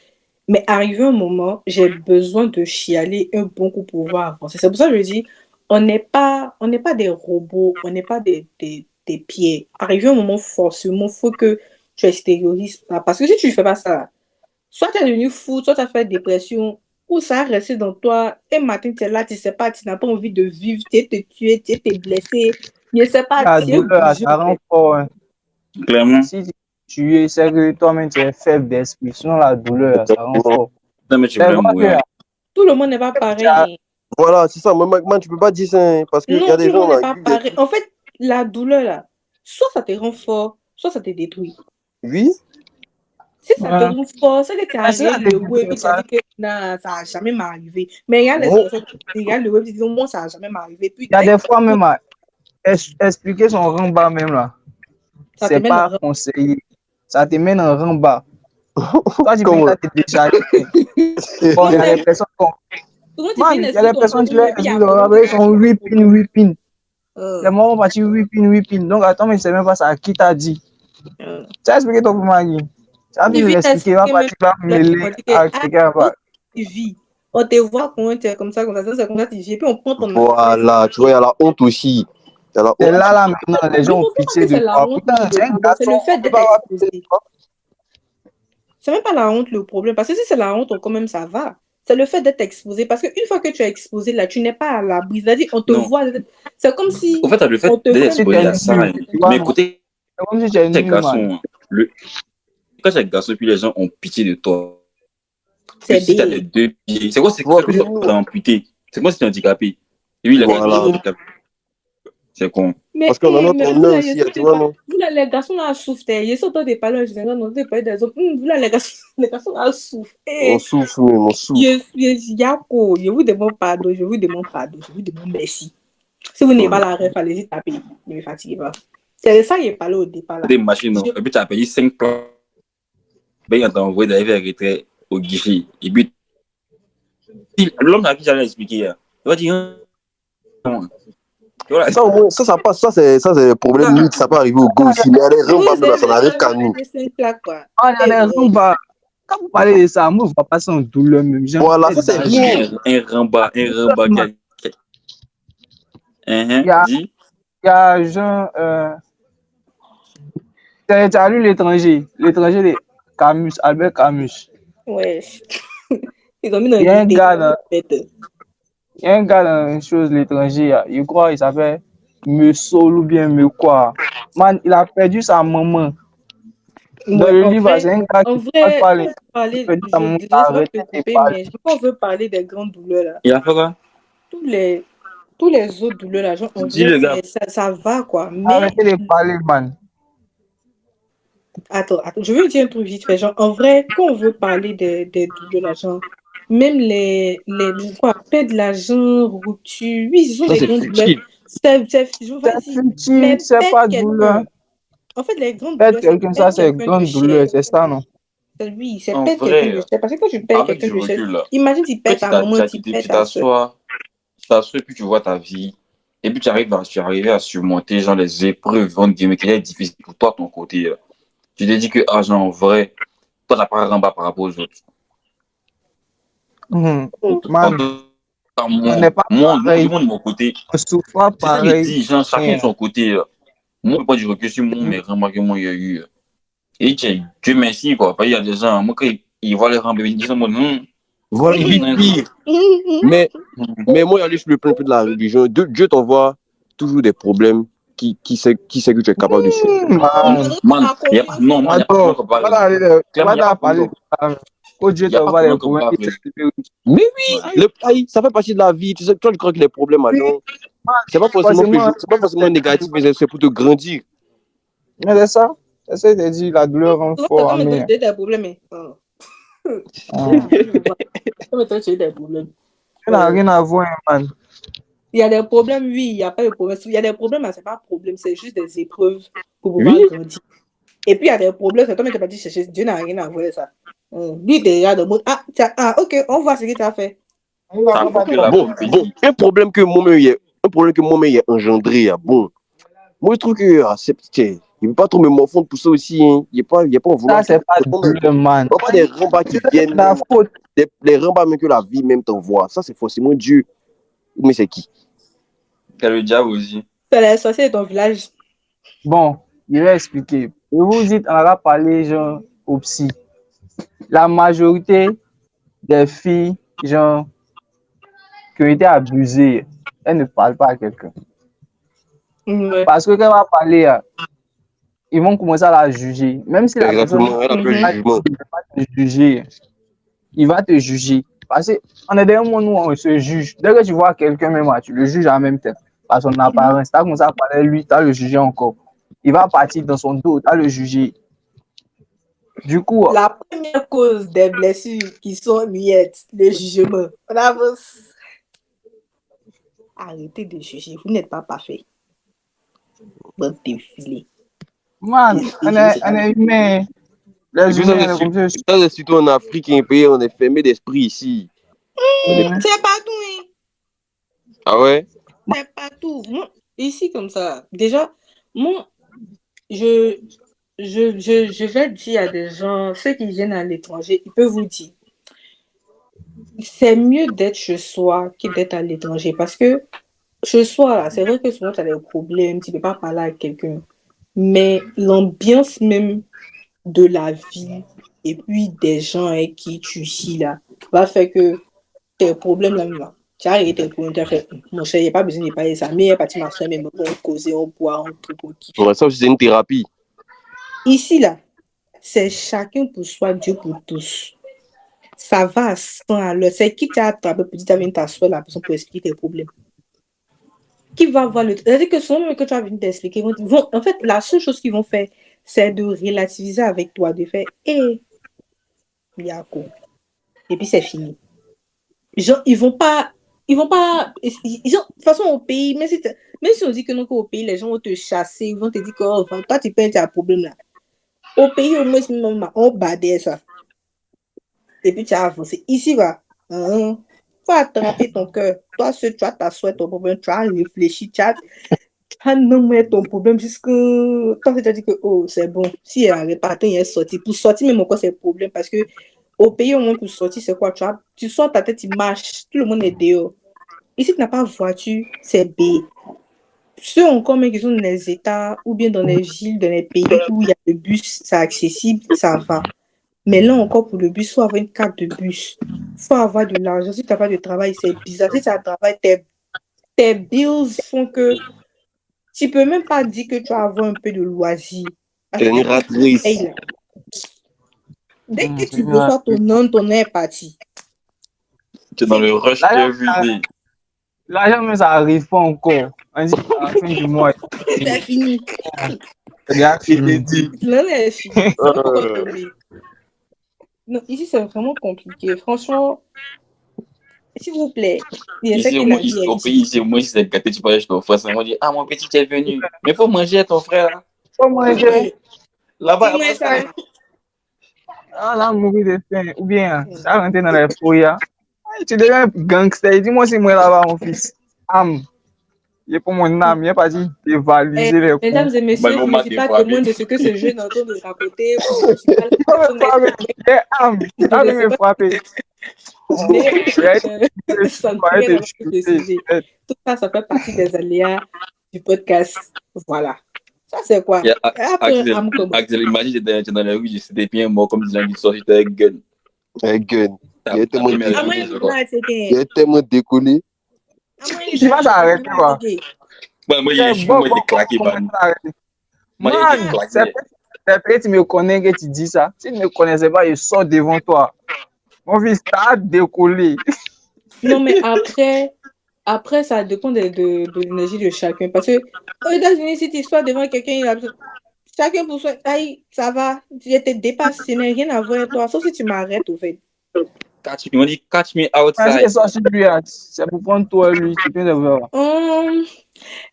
Mais arrivé un moment, j'ai besoin de chialer un bon coup pour pouvoir avancer. C'est pour ça que je dis, on n'est pas des robots, on n'est pas des pieds. Arrivé un moment, forcément, il faut que tu extériorises ça. Parce que si tu ne fais pas ça, soit tu es devenu fou, soit tu as fait dépression, ou ça a resté dans toi. Un matin, tu es là, tu ne sais pas, tu n'as pas envie de vivre, tu es te tuer, tu es blessé. Je ne sais pas, La tu es douleur, bougé ça en rend fait. fort. Hein. Clairement. Si tu es, c'est que toi-même tu es faible d'esprit. Sinon, la douleur, ça rend fort. Non, mais tu C'est voulais vrai que mourir. Tout le monde n'est pas pareil. Voilà, c'est ça. Moi, tu peux pas dire ça, hein, parce qu'il y Non, a tout des le gens monde n'est là, pas ils vivent des pareil. trucs. En fait, la douleur, là, soit ça te rend fort, soit ça te détruit. Oui, Si ça te ouais. rend fort, c'est que tu as Mais si ça réel te le goût et détruit, puis tu as ça, dit que non, ça n'a jamais m'arrivé. Mais il y a les moi, personnes qui regardent le web et disent moi, ça n'a jamais m'arrivé. Puis il y a dès des que fois même à expliquer son rang bas même là. ça te C'est met dans pas le conseillé. Ça te met en rang bas. Toi, tu penses comment? que tu es déjà bien. Bon, non, il y a mais des personnes qui souvent tu man, viens il y a d'expliquer des ton personnes qui problème leur et puis il y a un expliquent, moment que ils tu as sont réglé le whipping, problème. whipping. Les Euh, moments où tu whipping, whipping. Donc, attends, mais c'est même pas ça. Qui t'a dit? euh. Tu as expliqué ton problème à qui? Tu as Tu fini de viens l'expliquer, il va d'expliquer même partir, il va le mêler problème. Tu dis, à ah, quelqu'un. on te vit. On te voit quand tu es comme ça, c'est comme ça, tu dis. Et puis on prend ton adresse. Voilà, tu vois, il y a la honte aussi. Il y a la C'est honte là, aussi. là, maintenant, les Je gens ne ont pense pas pitié que de c'est la toi. honte Putain, le c'est un problème, c'est garçon, le fait on peut d'être pas avoir pitié de exposé. toi. C'est même pas la honte le problème. Parce que si c'est la honte, quand même, ça va. C'est le fait d'être exposé. Parce qu'une fois que tu es exposé, là, tu n'es pas à l'abri. C'est-à-dire, on te Non. voit. C'est comme Au si fait, le on fait te d'être fait Si tu exposé es à ça, nul, hein. tu vois, Mais non? côté C'est comme si tu es ces nul, man. garçons, hein, quand tu es garçon, puis les gens ont pitié de toi. Que c'est si tu as les bé. deux pieds, c'est quoi, c'est Tu vois, que puis tu nous, es amputé. C'est quoi si tu es handicapé. Et lui, il a quelque chose voilà. handicapé. C'est con. Parce Mais, qu'on a notre mais vous, honneur là, aussi, hein, tu vois, non? vous, là, les garçons, là, souffrent. Ils sont dans des parleurs en général, non, des parleurs des hommes. Vous, là, les garçons, là, souffrent. On souffre même, on souffre. Yako, je vous demande pardon, je vous demande pardon, je vous demande merci. Si vous n'avez pas la ref, allez-y taper. Ne me fatiguez pas. C'est ça qui est parlé au départ, là. Des machines, non. Et puis tu as payé 5 plans. Ben, on t'a envoyé d'arriver à retrait au guichet. Et puis, l'homme à qui j'allais expliquer, il va dire non. Voilà. Ça, au moins, ça passe. Ça, c'est le problème. Limite, ça peut arriver au go aussi. Mais il y a des Vous rembas, ça n'arrive avez qu'à nous. des 5 plaques, quoi. Ah, il y a des rembas. Quand vous parlez de ça, moi, je ne vois pas ça en douleur même. Voilà, ça, c'est rien. Un rembat qui Il y a, dit. il y a genre, tu as lu l'étranger de Camus, Albert Camus. Ouais. Ils ont mis dans Il y a un l'idée. gars dans, il y a un gars dans une chose, l'étranger, je crois, il s'appelle Meusol ou bien quoi. Man, il a perdu sa maman. Dans Ouais, le livre, c'est un gars en qui parle vrai, pas quand on il parlait, a perdu sa maman, il a laisse-moi arrêté te de couper, parler. mais quand on veut parler des grandes douleurs, là, Il a fait quoi? tous les autres douleurs, là, genre, en Dis vrai, le gars. ça va, quoi. Il a Mais, arrêté de parler, man. attends, je veux dire un truc vite fait. Genre, en vrai, quand on veut parler des douleurs, là, genre, même quoi, perdre l'argent, rupture, oui, ils ont Ça, des c'est grandes douleurs. futile. Vas-y, C'est futile, mais c'est perdre pas douleur. quelqu'un. En fait, les grandes Perdre douleurs, c'est quelqu'un, ça, perdre c'est quelqu'un de grande douleur, cher. c'est ça, non? Oui, c'est En perdre quelqu'un de vrai, cher. Parce que quand tu perds avec quelqu'un du de cher, recul, là, imagine tu quand perds ta maman, tu perds tu ta soeur. t'assois, et puis tu vois ta vie, et puis tu arrives à surmonter genre, les épreuves, entre guillemets, qui sont difficiles pour toi, ton côté. Là. Tu te dis que, genre, en vrai, toi, t'as pas un bas par rapport aux autres. Man, on Moi, n'est pas pareil. du moins de mon côté, On souffre pas c'est ça qu'il pareil. dit, genre, chacun de Rien. son côté. Là. Moi, je peux pas du recul sur moi, mais remarquez-moi, il y a eu. Et tiens, Dieu merci, quoi. Parce qu'il y a des gens, moi, quand ils voient les rembler, ils disent, moi, Voilà, oui, oui. Mais moi, aller sur le plan de la religion, Dieu t'envoie toujours des problèmes qui sait que tu es capable de surmonter. Man, Il n'y a pas, non, man, il n'y a pas de comparaison. Clairement, il n'y a pas de quand Dieu Il n'y a pas t'envoie de les problèmes, combat. il te libère. Mais oui, ça fait partie de la vie. Tu sais, toi, tu crois que les problèmes, Oui, c'est pas forcément c'est pas forcément négatif, mais c'est pour te grandir. mais c'est ça. C'est ça, il dit, la douleur rend Souvent, fort, quand maintenant, amen. j'ai des problèmes. Mais... Quand maintenant, j'ai des problèmes. Ça n'a rien à voir, man. Il y a des problèmes, oui, il n'y a pas de problème. Il y a des problèmes, mais ce n'est pas un problème, c'est juste des épreuves pour pouvoir grandir. Et puis, il y a des problèmes, c'est toi, mais tu n'as pas dit chercher. Dieu n'a rien à voir avec ça. Lui, déjà, de mode, ok, on voit ce que tu as fait. Bon, un problème que moi-même j'ai engendré, bon. Moi, je trouve que il ne veut pas trop me morfondre pour ça aussi. Hein. Il n'est pas en vouloir. Ça, c'est pas douleur, man. Il n'y a pas des rembats qui viennent. La faute. Les rembats même que la vie même t'envoie. Ça, c'est forcément Dieu. Mais c'est qui? C'est le diable aussi. C'est les sorciers de ton village. Bon, il va expliquer. Vous vous dites, on va parler genre au psy. La majorité des filles, genre, qui ont été abusées, elles ne parlent pas à quelqu'un. Ouais. Parce que quand elle va parler, ils vont commencer à la juger. Même si la personne elle a peu jugement. va te juger, il va te juger. Parce qu'on est dans un monde où on se juge. Dès que tu vois quelqu'un, même tu le juges en même temps. Par son apparence, tu as commencé à parler de lui, tu as le jugé encore. Il va partir dans son dos, tu as le jugé. Du coup, la première cause des blessures qui sont muettes, le jugement. On avance. Arrêtez de juger, vous n'êtes pas parfait. Bon défilé. Man, on est humain. Les humains, comme ça. Ça, c'est surtout en Afrique, un pays, on est fermé d'esprit ici. C'est partout, hein. Ah ouais? C'est partout. Moi, ici, comme ça, déjà, moi, je vais dire à des gens, ceux qui viennent à l'étranger, ils peuvent vous dire, c'est mieux d'être chez soi que d'être à l'étranger. Parce que chez soi, là, c'est vrai que souvent, tu as des problèmes, tu ne peux pas parler à quelqu'un. Mais l'ambiance même de la vie et puis des gens avec qui tu vis là, va faire que tes problèmes là, tu as arrêté tes problèmes, tu as fait, mon cher, il n'y a pas besoin de parler ça. Mais il y a pas de ma soeur, mais on causer, on boit, on peut pour qui. Ouais, ça aussi, c'est une thérapie. Ici, là, c'est chacun pour soi, Dieu pour tous. Ça va à 100 à l'heure. C'est qui t'a attrapé petit à venir t'asseoir la personne pour expliquer tes problèmes. Qui va voir le... C'est-à-dire que souvent, même que tu as venu t'expliquer, en fait, la seule chose qu'ils vont faire, c'est de relativiser avec toi, de faire « Eh, Yako ». Et puis, c'est fini. Genre, ils vont pas... De toute façon, au pays, même si on dit que non, qu'au pays, les gens vont te chasser, ils vont te dire que oh, toi, tu peux un problème là. Au pays, au moins, on badait ça. Et puis, tu as avancé. Ici, va. faut attraper ton cœur. Toi, tu as t'asseoir ton problème, tu as réfléchi, tu as nommé ton problème jusque quand tu as dit que oh, c'est bon. Si elle n'arrête pas, elle est sortie. Pour sortir, même encore, c'est le problème parce que au pays, au monde, pour sortir, c'est quoi? Tu sors ta tête, tu marches, tout le monde est dehors. Ici, tu n'as pas de voiture, c'est B. Ceux encore, mais qui sont dans les États ou bien dans les villes, dans les pays où il y a le bus, c'est accessible, ça va. Mais là encore, pour le bus, il faut avoir une carte de bus. Il faut avoir de l'argent. Si tu n'as pas de travail, c'est bizarre. Si tu as un travail, tes bills font que tu ne peux même pas dire que tu vas avoir un peu de loisir. C'est une ratrice. Hey, là. Dès que tu reçois ton nom est parti. Tu es dans le rush everyday. L'argent, mais ça n'arrive pas encore. On dit à la fin du mois. C'est fini. C'est fini. L'année est finie. Ça va pas tomber. Non, ici, c'est vraiment compliqué. Franchement, s'il vous plaît. Ici, au pays, ici, moi, si c'est gâté, tu peux aller chez ton frère. On dit, ah, mon petit, tu es venu. Mais il faut manger à ton frère. Faut manger. Là-bas, ah, là, mourir de faim. Ou bien, ça rentre dans les fouilles. Tu deviens gangster. Dis-moi si moi là-bas, mon fils. Il est pour mon âme. Il n'est pas dit dévaliser les coups. Mesdames et messieurs, je ne suis pas témoin de ce que ce jeune est en train de raconter. Il va me frapper. Tout ça, ça fait partie des aléas du podcast. Voilà. Ça, c'est quoi? Axel, imagine, j'étais dans la rue, j'étais bien mort, comme disant qu'il sort, j'étais avec gun. Un gun. Il est tellement décollé. Tu vas t'arrêter, quoi. Moi, j'ai claqué, man. C'est peut-être que tu me connais que tu dis ça. Si tu ne me connaissais pas, il sort devant toi. Mon fils, t'as décollé. Non, mais après, ça dépend de l'énergie de chacun. Parce que aux États-Unis, si tu sois devant quelqu'un, chacun pour soi, ça va, je te dépasse, ce n'est rien à voir avec toi, sauf si tu m'arrêtes, au fait. On dit catch me outside. C'est pour prendre toi, lui, tu peux le voir.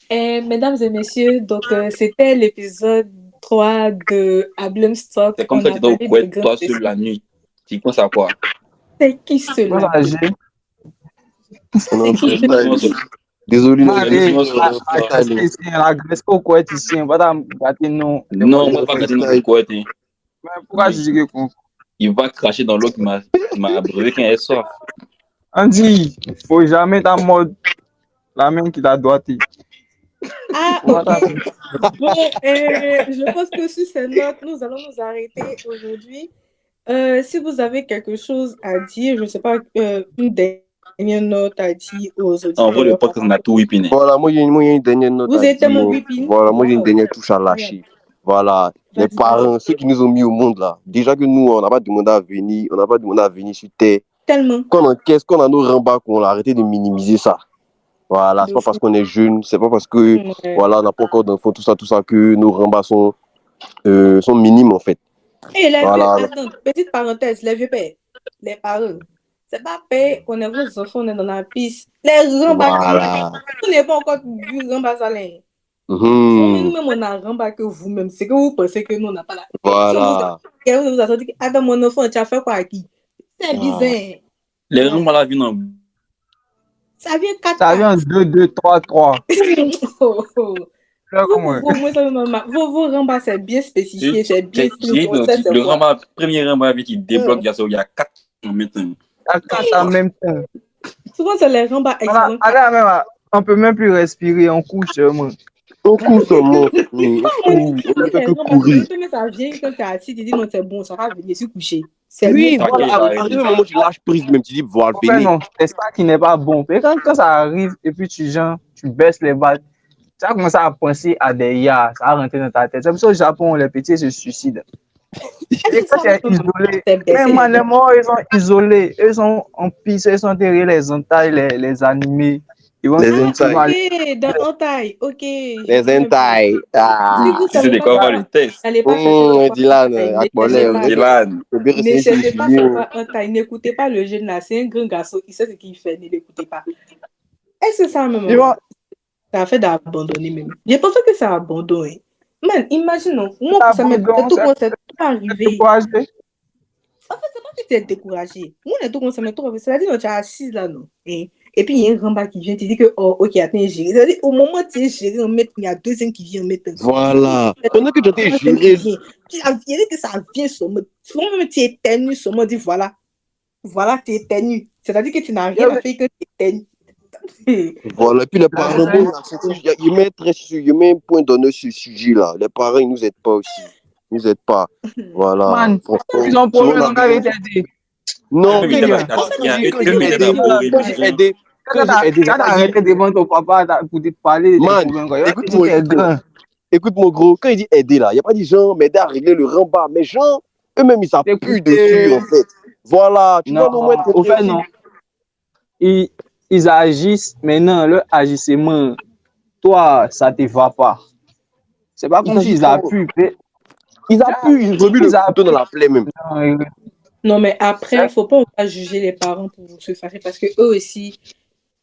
Mesdames et messieurs, donc c'était l'épisode 3 de Ablem Stock. C'est comme ça que tu dois couette toi seul la nuit. Tu penses à quoi? C'est qui cela? Désolé, la Grèce, pourquoi tu es ici? Non, on va pas gâter notre couette. Pourquoi tu dis que il va cracher dans l'eau qui m'a abreuvé quand elle sort. Andy, il ne faut jamais ta mode la main qui t'a doigté. Bon, je pense que sur ces notes, nous allons nous arrêter aujourd'hui. Si vous avez quelque chose à dire, je ne sais pas, une dernière note à dire aux auditeurs. En vrai, le podcast, on a tout whipiné. Voilà, moi, il y a une dernière note. Vous êtes tellement whipiné. Voilà, moi, j'ai une dernière touche à lâcher. Voilà, les parents, ceux qui nous ont mis au monde là. Déjà que nous, on n'a pas demandé à venir, sur Terre. Tellement. Quand on encaisse, qu'on a nos rembats, qu'on a arrêté de minimiser ça. Voilà, c'est pas parce qu'on est jeune, c'est pas parce que voilà, on n'a pas encore d'enfants, tout ça, que nos rembats sont minimes en fait. Et attends, petite parenthèse, les vieux pères, les parents, c'est pas père, on est vos enfants, on est dans la piste. Les rembats, on n'est pas encore vu rembats salins. Nous-mêmes, on a rembats que vous-même, c'est que vous pensez que nous, on n'a pas la. Voilà. Quelqu'un vous a dit, attends, mon enfant, tu as fait quoi à qui? C'est bizarre. Les rembats là viennent en. Ça vient 4. Ça vient 2, 2, 3, 3. Vos rembats, c'est bien spécifié, c'est bien spécifié. Le premier rembat qui débloque, il y a 4 en même temps. 4 en même temps. Souvent, c'est les rembats excellents. On peut même plus respirer, on couche seulement. On couche seulement. Ça vient quand tu es assis, tu dis non, c'est bon, ça va venir, je suis couché. Oui, voilà, à un moment, tu lâches prise, même tu dis, voilà, venez. Non, c'est ça qui n'est pas bon. Et quand ça arrive, et puis tu baisses les balles, tu as commencé à penser à des yas, ça a rentré dans ta tête. C'est pour ça qu'au Japon, les petits se suicident. Et quand tu es isolé, même les morts, ils sont isolés, ils sont en piste, ils sont derrière les entailles, les animés. Les entailles. Dans entailles, ok. Les entailles. C'est des quoi le test. Dylan, ne cherchez pas sur quoi entaille. N'écoutez pas le jeune là, c'est un grand garçon, il sait ce qu'il fait, ne l'écoutez pas. Est-ce que ça même ça a fait d'abandonner même? J'ai pensé que ça a abandonné. Man, imaginons, moi, ça m'est tout arrivé. En fait, c'est pas tu es découragé. Moi, on est tout comme ça, mais toi, c'est-à-dire que tu es assise là, non? Et puis, il y a un grand bas qui vient te dire que, oh, ok, attends, géré. C'est-à-dire, au moment où tu es géré, il y a deuxième qui vient mettre. Voilà. Pendant que tu étais géré. Puis, il y a que ça vient sur moi. Souvent, même tu éternues sur moi, dit voilà. Voilà, tu éternues. C'est-à-dire que tu n'as rien à faire que tu éternues. Voilà, et puis les parents, ils mettent un point d'honneur sur ce sujet-là. Les parents, ils nous aident pas aussi. Ils nous aident pas. Voilà. Man, ils ont problème, on avait dit. Non, mais quand t'as arrêté devant ton papa pour te parler de tes problèmes, écoute mon gros, quand il dit aider là, il n'y a pas dit genre m'aider à régler le rembat, mais genre, eux-mêmes ils s'appuient dessus en fait. Voilà, tu vois, non, au fait non. Ils agissent, maintenant leur agissement, toi, ça te va pas. C'est pas comme s'ils appuient. Ils appuient, ils remuent le couteau dans la plaie même. Non, mais après, il ne faut pas juger les parents pour se fâcher parce que eux aussi, de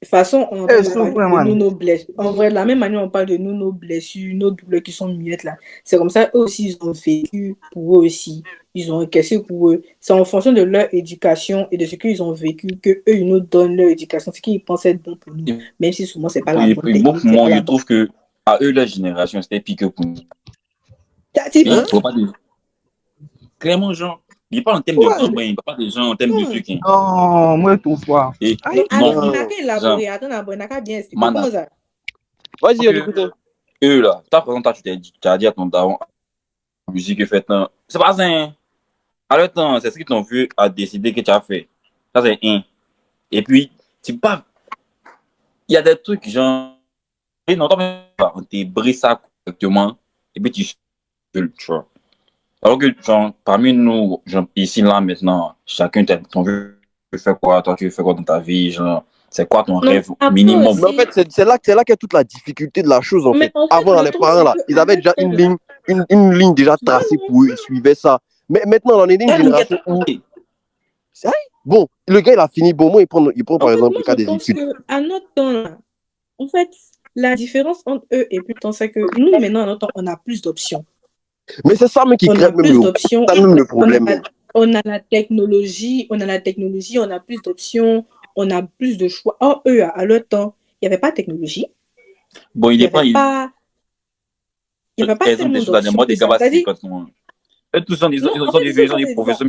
toute façon, on parle de nous, nos blessures. En vrai, de la même manière, on parle de nous, nos blessures, nos douleurs qui sont muettes là. C'est comme ça, eux aussi, ils ont vécu pour eux aussi. Ils ont encaissé pour eux. C'est en fonction de leur éducation et de ce qu'ils ont vécu que eux, ils nous donnent leur éducation, ce qu'ils pensent être bon pour nous. Même si souvent, c'est pas la bonne. Et moi, je trouve que à eux, leur génération, c'était pire que pour nous. Clairement, genre, il parle en termes de combat, il parle pas des gens en termes de trucs. Non, moi, tout fois. Non, il n'a qu'à bien expliquer. Comment ça? Vas-y, écoute. Eux, là, par exemple, tu as dit à ton daron, la musique est faite, c'est pas ça. À leur temps, c'est ce que ton vieux a décidé que tu as fait. Ça, c'est un. Et puis, tu pas. Il y a des trucs, genre, non, on te brise ça correctement, et puis tu vois. Alors que, genre, parmi nous, genre, ici, là, maintenant, chacun, ton vieux, tu fais quoi, toi, tu fais quoi dans ta vie, genre, c'est quoi ton rêve minimum? Mais en fait, c'est là qu'il y a toute la difficulté de la chose, en fait. Avant, les parents, là, ils avaient déjà une ligne déjà tracée pour eux, ils suivaient ça. Mais maintenant, on est dans une génération où... Bon, le gars, il a fini. Bon, moi, il prend par exemple le cas des études. À notre temps, là, en fait, la différence entre eux et plutôt, c'est que nous, maintenant, à notre temps, on a plus d'options. Mais c'est ça, mais qui crée même le problème. On a la technologie, on a plus d'options, on a plus de choix. Or, eux, à leur temps, il n'y avait pas de technologie. Bon, il n'y avait pas... Il n'y avait pas tellement d'options. Tous sont des professeurs,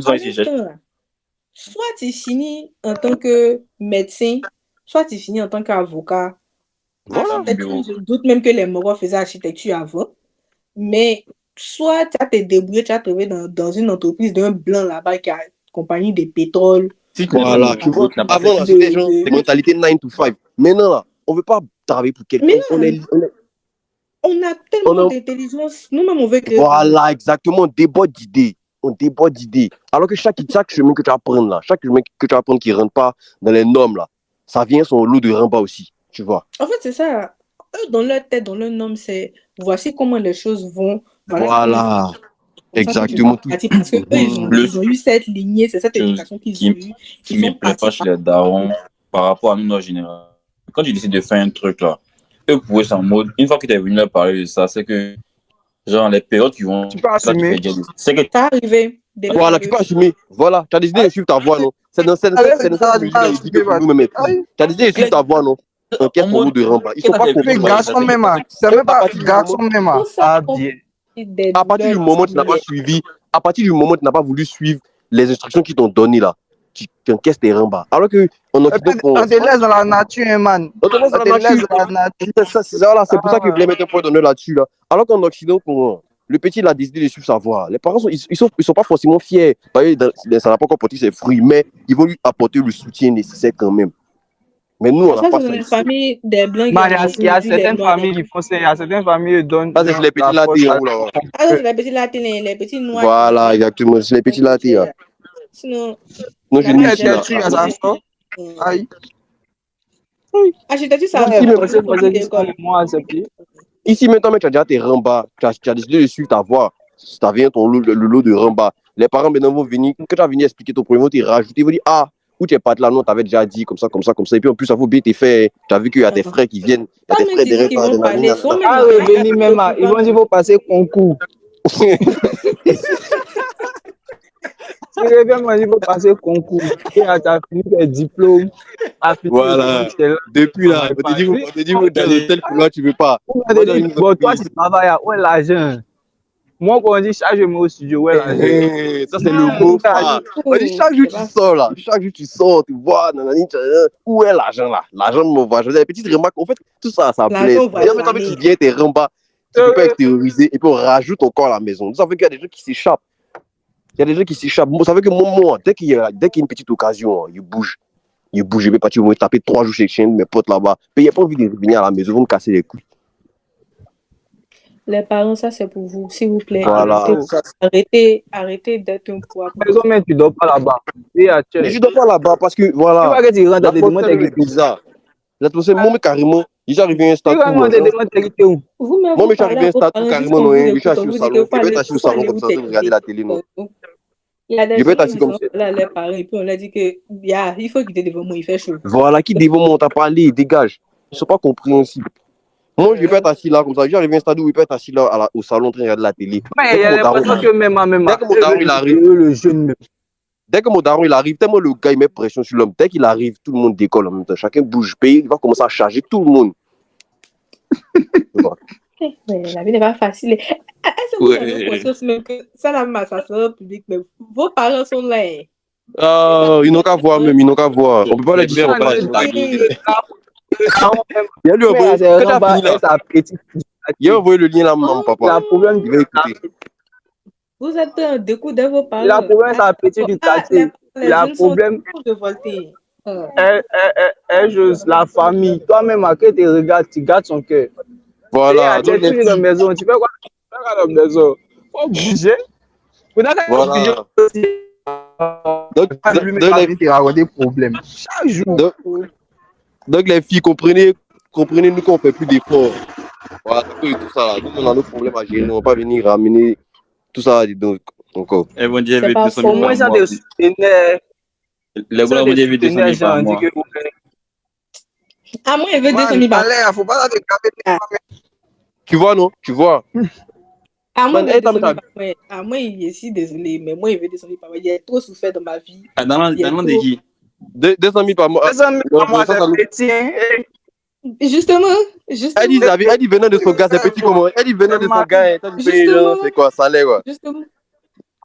soit tu finis en tant que médecin, soit tu finis en tant qu'avocat. Voilà. Je doute même que les Marois faisaient architecture avant. Mais soit tu as te débrouillé, tu as trouvé dans une entreprise d'un blanc là-bas qui a compagnie de pétrole. Voilà, tu vois, avant, c'était genre des mentalités 9 to 5. Maintenant, là, on ne veut pas travailler pour quelqu'un. On a tellement d'intelligence. Nous-mêmes, on veut que... Voilà, exactement, débat d'idées. On débat d'idées. Alors que chaque chemin que tu vas prendre là, chaque chemin que tu vas prendre qui ne rentre pas dans les normes là, ça vient son lot de rembat aussi, tu vois. En fait, c'est ça. Eux, dans leur tête, dans leur norme, c'est voici comment les choses vont. Voilà. Exactement. Parce que eux, ils ont eu cette lignée, c'est cette éducation qu'ils ont eue. Qui me plaît pas chez les darons par rapport à nous, notre génération. Quand tu décides de faire un truc là, eux, pour eux, c'est en mode, une fois que tu es venu leur parler de ça, c'est que, genre, les périodes qui vont. Tu peux assumer. C'est que tu es arrivé. Voilà, tu peux assumer. Voilà, tu as décidé de suivre ta voix, non? C'est dans cette musique que nous-mêmes. Tu as décidé de suivre ta voix, non? Enquête pour nous de rembat. Ils sont pas compris. Garçon même, c'est même pas garçon même. Ah, bien. À partir du moment où tu n'as pas suivi, à partir du moment où tu n'as pas voulu suivre les instructions qu'ils t'ont données là, tu encaisses tes rembats. Alors que on te laisse dans la nature, man. On te laisse dans la nature. C'est pour ça qu'ils voulaient mettre un point d'honneur là-dessus là. Alors qu'en Occident, le petit il a décidé de suivre sa voie. Les parents ils sont pas forcément fiers. Ça n'a pas encore porté ses fruits, mais ils vont lui apporter le soutien nécessaire quand même. Mais nous, on n'a pas ça. Une famille des blancs. Il y a certaines familles qui font ça. Il y a certaines familles qui donnent. Ça, c'est les petits latins. C'est les petits latins, les petits noirs. Voilà, exactement. C'est les petits latins. Sinon. Non, je dis ça. Aïe. Architecture, ça Ici, maintenant, tu as déjà tes rembats. Tu as décidé de suivre ta voie. Ça vient le lot de rembats. Les parents maintenant vont venir. Quand tu as venu expliquer ton problème, ils vont te rajouter. Ils vont dire, ah, où tu es pas là, non, tu avais déjà dit comme ça. Et puis en plus, ça vaut bien tes faits. Tu as vu qu'il y a tes frères qui viennent. Il y a tes frères derrière toi. Ah, revenir même. Ils vont dire, il faut passer concours. Tu reviens, moi, il faut passer concours. Et tu as fini tes diplômes. Voilà. Depuis là, on te dit, dans tel couloir, tu veux pas. Bon, toi, tu travailles, où est l'argent? Moi, quand on dit chaque jour, au studio, où est l'argent? Ça, c'est le mot phare. On dit chaque jour, tu sors là. Chaque jour, tu sors, tu vois, où est l'argent là? L'argent de mon voisin. Des petites remarques, en fait, tout ça, ça plaît. Et en même temps, tu viens, t'es rembat, tu peux pas extérioriser, et puis on rajoute encore à la maison. Ça fait qu'il y a des gens qui s'échappent. Il y a des gens qui s'échappent. Vous savez que moi, dès qu'il y a une petite occasion, il bouge. Je vais partir, je vais taper 3 jours chez mes potes là-bas. Mais il n'y a pas envie de revenir à la maison, ils vont me casser les couilles. Les parents, ça c'est pour vous, s'il vous plaît. Voilà. Arrêtez d'être un poids. Maison, mais tu ne dors pas là-bas. Mais je ne dors pas là-bas parce que voilà. Tu vois que tu rentres dans des demandes c'est bizarre. L'atmosphère, moi, carrément, j'ai arrivé à un stade. Tu vois, des demandes où? Moi, je suis arrivé à un stade où carrément, non, je suis assis au salon. Je vais être assis au salon comme ça, je vais regarder la télé. Non. Il y a des je vais être assis comme ça. Là, les parents, et puis on a dit que il faut quitter devant moi, il fait chaud. Voilà, qui devant moi, on t'a parlé, dégage. Ils ne sont pas compréhensibles. Moi, je vais pas être assis là comme ça. J'ai arrivé à un stade où je vais pas être assis là au salon en train de regarder la télé. Mais il y a l'impression que même dès que mon daron il arrive, le jeune. Dès que mon daron il arrive, tellement le gars il met pression sur l'homme. Dès qu'il arrive, tout le monde décolle en même temps. Chacun bouge, paye, il va commencer à charger tout le monde. Mais la vie n'est pas facile. Est-ce que vous avez conscience même que ça la massacre public, mais vos parents sont là. Ils n'ont qu'à voir même, ils n'ont qu'à voir. On peut pas les dire en face. Il a lui envoyé le lien là, maman, papa. Il va écouter. Vous êtes un découp de vos parents. La problème, c'est la petite du quartier. La problème, la famille. Toi-même, à qui tu regardes, tu gardes son cœur. Voilà. Tu es dans la maison. Tu fais quoi dans la maison? Il faut bouger. Voilà. Donc, tu as des problèmes. Chaque jour. Donc, les filles, comprenez-nous qu'on ne fait plus d'efforts. Voilà, tout ça là. Donc, on a nos problèmes à gérer. On ne va pas venir ramener tout ça donc encore. Elles vont dire 200 000 au moins ça des souteneurs. Les gars vont dire 200 000 par mois. Ah, moi, il veut 200 000 par mois. Il faut pas Tu vois, non? Tu vois? Ah, moi, il veut 200 000 par mois. Ah, moi, il est si désolé, mais moi, il veut 200 000 par mois. Il a trop souffert dans ma vie. Ah, dans le monde de qui? 200 000 par mois. 200 000 par mois, c'est Justement. Elle dit venant de son gars, c'est petit comment? Elle dit venant de son gars, c'est quoi? Salaire, quoi. Justement.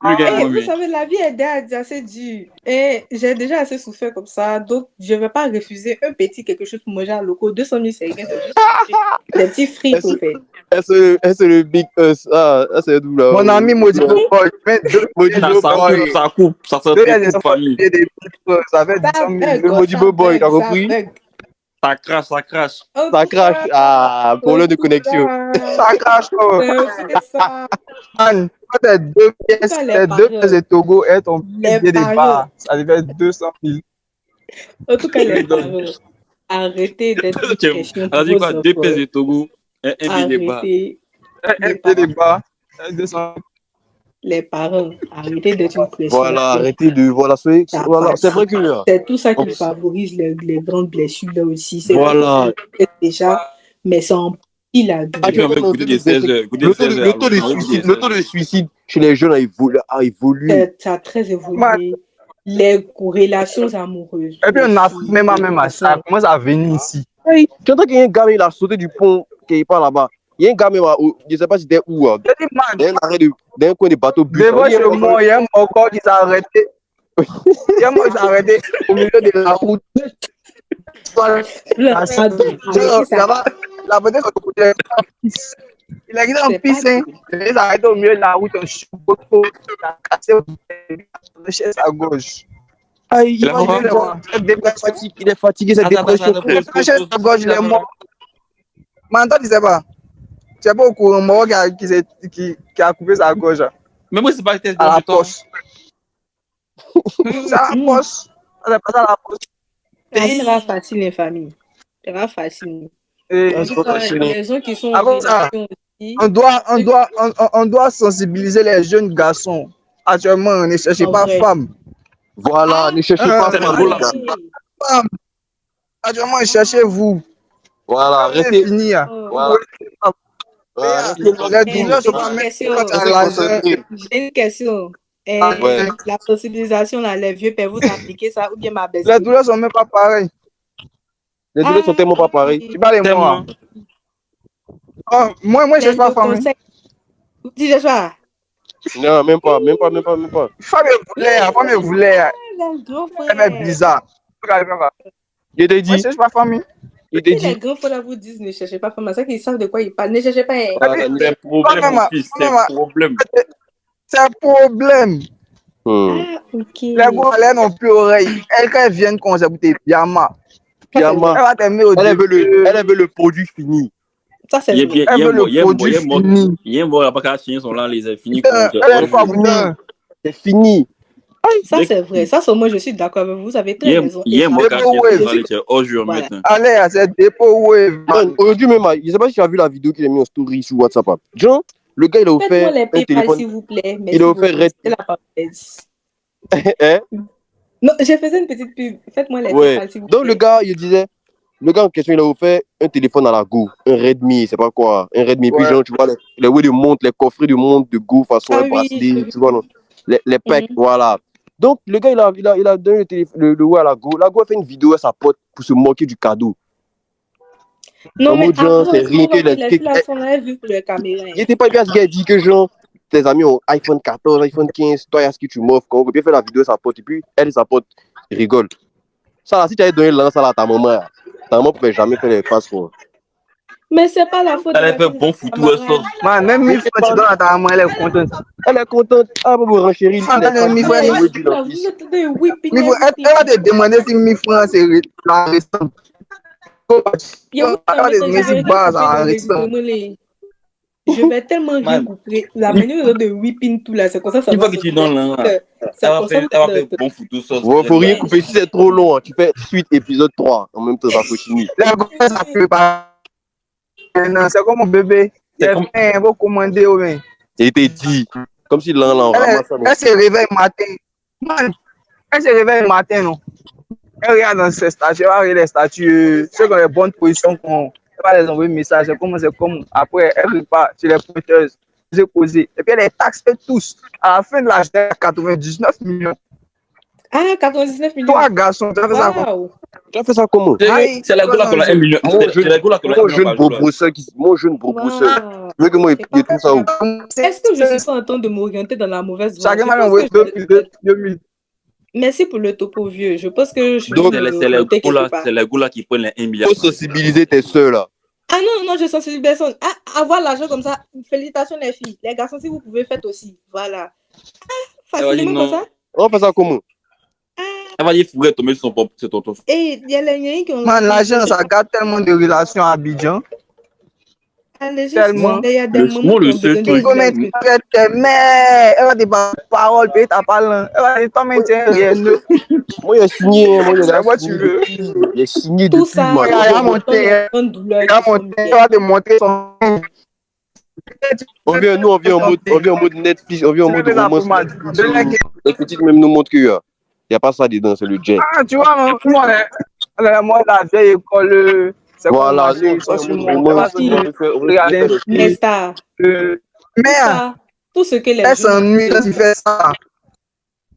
Vous savez, la vie est assez dure. Et j'ai déjà assez souffert comme ça. Donc, je ne vais pas refuser un petit quelque chose pour manger à locaux. 200 000, c'est rien. C'est juste des petits frites qu'on fait. Est-ce le big us? Ah, c'est d'où là? Mon ami Modibo Boy. Ça coupe. Ça fait des familles. Ça fait 200 000. Le Modibo Boy, t'as compris? Ça crache. Ça crache. Ah, problème de connexion. Ça crache. Man, tes 2 pièces de Togo et ton pied de départ, ça fait 200 000. En tout cas, les parents, arrêtez d'être une question. Alors, dis quoi, 2 pièces de Togo et un pied de bas. Un pied de bas, 200 000. Les parents, arrêtez d'être une pression. Voilà, arrêtez de. Voilà, c'est vrai que. C'est tout ça qui favorise les grandes blessures là aussi. C'est voilà. Déjà, mais c'est en pile à deux. Le taux de suicide chez les jeunes a évolué. Ça a très évolué. Les corrélations amoureuses. Et puis, on a même à ça. Comment ça venir ici? Tu entends qu'il y a un gars, il a sauté du pont, qui n'est pas là-bas. Il y a un gars, je ne sais pas si c'était où. D'un coin de bateau bus. Devant chez moi, il y a un encore qui s'est arrêté. Il y a un qui s'est arrêté au milieu de la route. La vedette, il a quitté en piste. Il s'est arrêté au milieu de la route. Il a cassé la chaise à gauche. Il est fatigué, cette dépression. La chaise à gauche, il est mort. Mais toi, tu ne sais pas. Tu n'es pas au courant, moi qui a coupé sa gorge. Mais moi, c'est pas le test à la poche. C'est à la poche. C'est pas à la poche. C'est pas facile, les familles. C'est pas facile. Les gens qui sont en relation aussi. On doit sensibiliser les jeunes garçons. Actuellement, ne cherchez pas femme. Voilà, ne cherchez pas femme. Actuellement, cherchez-vous. Voilà, restez. Voilà. J'ai une question. Ouais. La sensibilisation, là, les vieux pères, vous appliquez ça ou bien ma baisse. Les douleurs sont même pas pareilles. Les douleurs sont tellement pas pareilles. Tu parles de moi. Oh, moi, je suis pas famille. Dis je sois. Non, même pas. Femme me voulait. Elle est bizarre. Il t'a dit. Moi, je suis pas famille. Il t'a dit. Les grands fois là vous disent ne cherchez pas femme, c'est qu'ils savent de quoi ils parlent. Ne cherchez pas. Voilà, c'est un problème, mon fils, c'est un problème. C'est un problème. Ah, ok. Les gars, elles n'ont plus oreilles. Elles, quand elles viennent comme ça, pour tes pyjamas. Elle va t'aimer au début. Elle veut le produit fini. Ça, c'est vrai. Elle veut le produit fini. Il y a un mot, il n'y a pas qu'à signer son là, les fini. C'est fini. Ça, c'est vrai. Ça, c'est moi, je suis d'accord avec vous. Vous avez très raison. Il y a un mot qui a signé son là, aujourd'hui maintenant. Allez, c'est dépôt wave. Aujourd'hui même, je ne sais pas si tu as vu la vidéo qu'il a mis en story sur WhatsApp. Genre, le gars, il a offert un téléphone. S'il vous plaît. Il a offert Non, j'ai fait une petite pub. Faites-moi les PayPal, s'il vous plaît. Donc, le gars en question, il a offert un téléphone à la Go, un Redmi, c'est pas quoi, un Redmi. Puis, genre, tu vois, les ouais de montre, les coffrets de montre de Go façon un bracelet, tu vois, non? Les packs, voilà. Donc, le gars, il a donné le ouais à la Go. La Go a fait une vidéo à sa pote pour se moquer du cadeau. Non, mais genre, c'est rien que il était pas bien ce gars, il dit que genre, tes amis ont iPhone 14, iPhone 15, toi, il y a ce que tu m'offres. Quand on peut bien faire la vidéo à sa pote, et puis elle et sa pote rigolent. Ça, là, si tu avais donné l'an, ça, là, ta maman ne pouvait jamais faire les faces pour. Mais c'est pas la faute. Elle a fait bon foutu, man, même 1000 francs, tu donnes à ta maman, elle est contente. Elle est contente. Ah, bon, renchérir. Elle va te demander si 1000 francs, c'est la restante. Je vais tellement recouper la manière de whipping tout là, c'est comme ça. Il faut que tu donnes là. Ça va faire bon foutu. Faut rien couper si c'est trop long. Tu fais suite épisode 3. En même temps, ça continue. Ça peut pas. Non, c'est comme mon bébé. Il va commander au moins. Il était dit. Comme si l'an ramasse ça. Elle se réveille matin. Elle se réveille matin, non. Elle regarde dans ses statuts, elle va regarder les statuts, ceux qui ont les bonnes positions, elle va les envoyer un message, c'est comme après, elle repart sur les pointeuses, j'ai posé. Et puis elle les taxe tous. À la fin de l'âge, elle a 99 millions. Ah, 99 millions. Toi, garçon, tu as fait ça comment? Tu as fait ça comment? C'est la gola qui a 1 million. Mon jeune brosseur. Tu veux que moi, il trouve ça où? Est-ce que je suis pas en train de m'orienter dans la mauvaise voie? Chacun m'a envoyé 2000. Merci pour le topo vieux. Je pense que je c'est les gola qui prennent les 1 milliard. Il faut sensibiliser tes soeurs là. Ah non, je sensibilise personne. Avoir l'argent comme ça, félicitations les filles. Les garçons, si vous pouvez, faites aussi. Voilà. Facilement comme ça. On fait ça comment? Elle va dire qu'il faudrait tomber sur son propre. C'est ton tof. Et il y a les qui ont. Man, l'argent, ça garde tellement de relations à Abidjan. Tellement. Il y a des moments où le seul truc. Mais elle va dire parole, peut-être ta parole. Elle va dire toi, mais tiens, rien. Moi, il a signé. Moi, tu veux. Il a signé tout ça. Il va monter. Elle va te montrer son. On vient en mode Netflix, on vient en mode romance. Les petites même nous montrent qu'il n'y a pas ça dedans, c'est le jet. Ah, tu vois, moi, la vieille école. Voilà, les stars. Mais tout ce que les gens s'ennuient quand tu fais ça.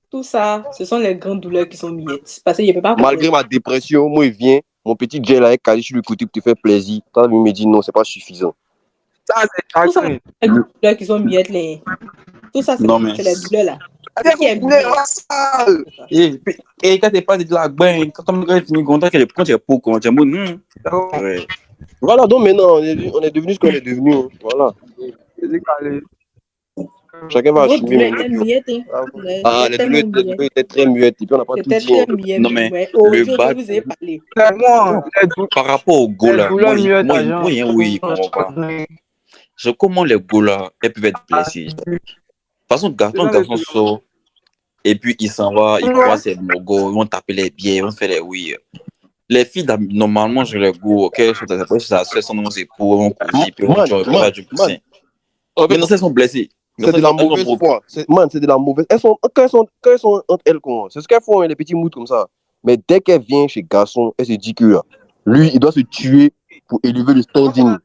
Tout ça, ce sont les grandes douleurs qui sont miettes. Parce qu'il ne peut pas. Malgré ma dépression, moi, il vient, mon petit gel avec calé sur le côté pour te faire plaisir. Quand il me dit non, c'est pas suffisant. Ça, c'est tout ça, les douleurs qui sont miettes. Tout ça, c'est les douleurs là. Et quand tu pas de la bain, quand tu es fini content, quand tu es pauvre, quand tu es bon. Voilà, donc maintenant, on est devenu ce qu'on est devenu. Voilà. Chacun va assumer. Ah, les douleurs étaient très muettes. Et puis on n'a pas tout dit. Non, mais le bas. Par rapport au Gola, moi, oui, je comment les Gola, elles peuvent être blessées. De toute façon, garçon sort. Et puis, il s'en va, il croit c'est mon go, ils vont taper les biais, ils vont faire les oui. Les filles, normalement, je les go, ok, ça sont dans nos épaules, ils vont courir, puis ils vont du poussin. Mais non, elles sont blessées. C'est de la mauvaise foi. Man, c'est de la mauvaise. Quand elles sont entre elles, c'est ce qu'elles font, les petits moods comme ça. Mais dès qu'elle vient chez garçon, elle se dit que lui, il doit se tuer pour élever le standing.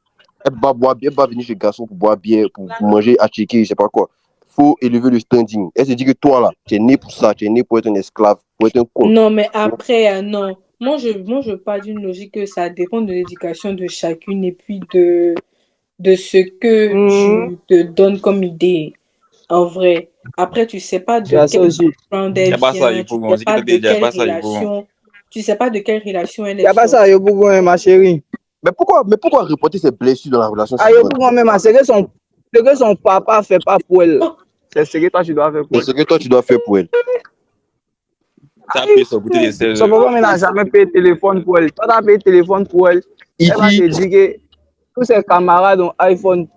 Elle va boire bien, elle va venir chez garçon pour boire bien, pour manger à checker, je sais pas quoi. faut élever le standing. Elle se dit que toi, là, tu es né pour ça, tu es né pour être un esclave, pour être un con. Non, mais après, non. Moi, je pars d'une logique que ça dépend de l'éducation de chacune et puis de ce que tu te donnes comme idée, en vrai. Après, tu sais pas de quel background elle vient, tu sais pas de quelle relation, tu sais pas de quelle relation elle est. Il n'y a pas ça, il y a beaucoup, ma chérie. Mais pourquoi reporter ses blessures dans la relation? Ah, il y a beaucoup, même, c'est que son papa fait pas pour elle. C'est ce que toi, tu dois faire pour elle. C'est ce que toi, tu dois faire pour elle. T'as payé son goûter de 16 Son papa n'a jamais payé de téléphone pour elle. Toi, tu as payé de téléphone pour elle. Elle va te dire que tous ses camarades ont iPhone.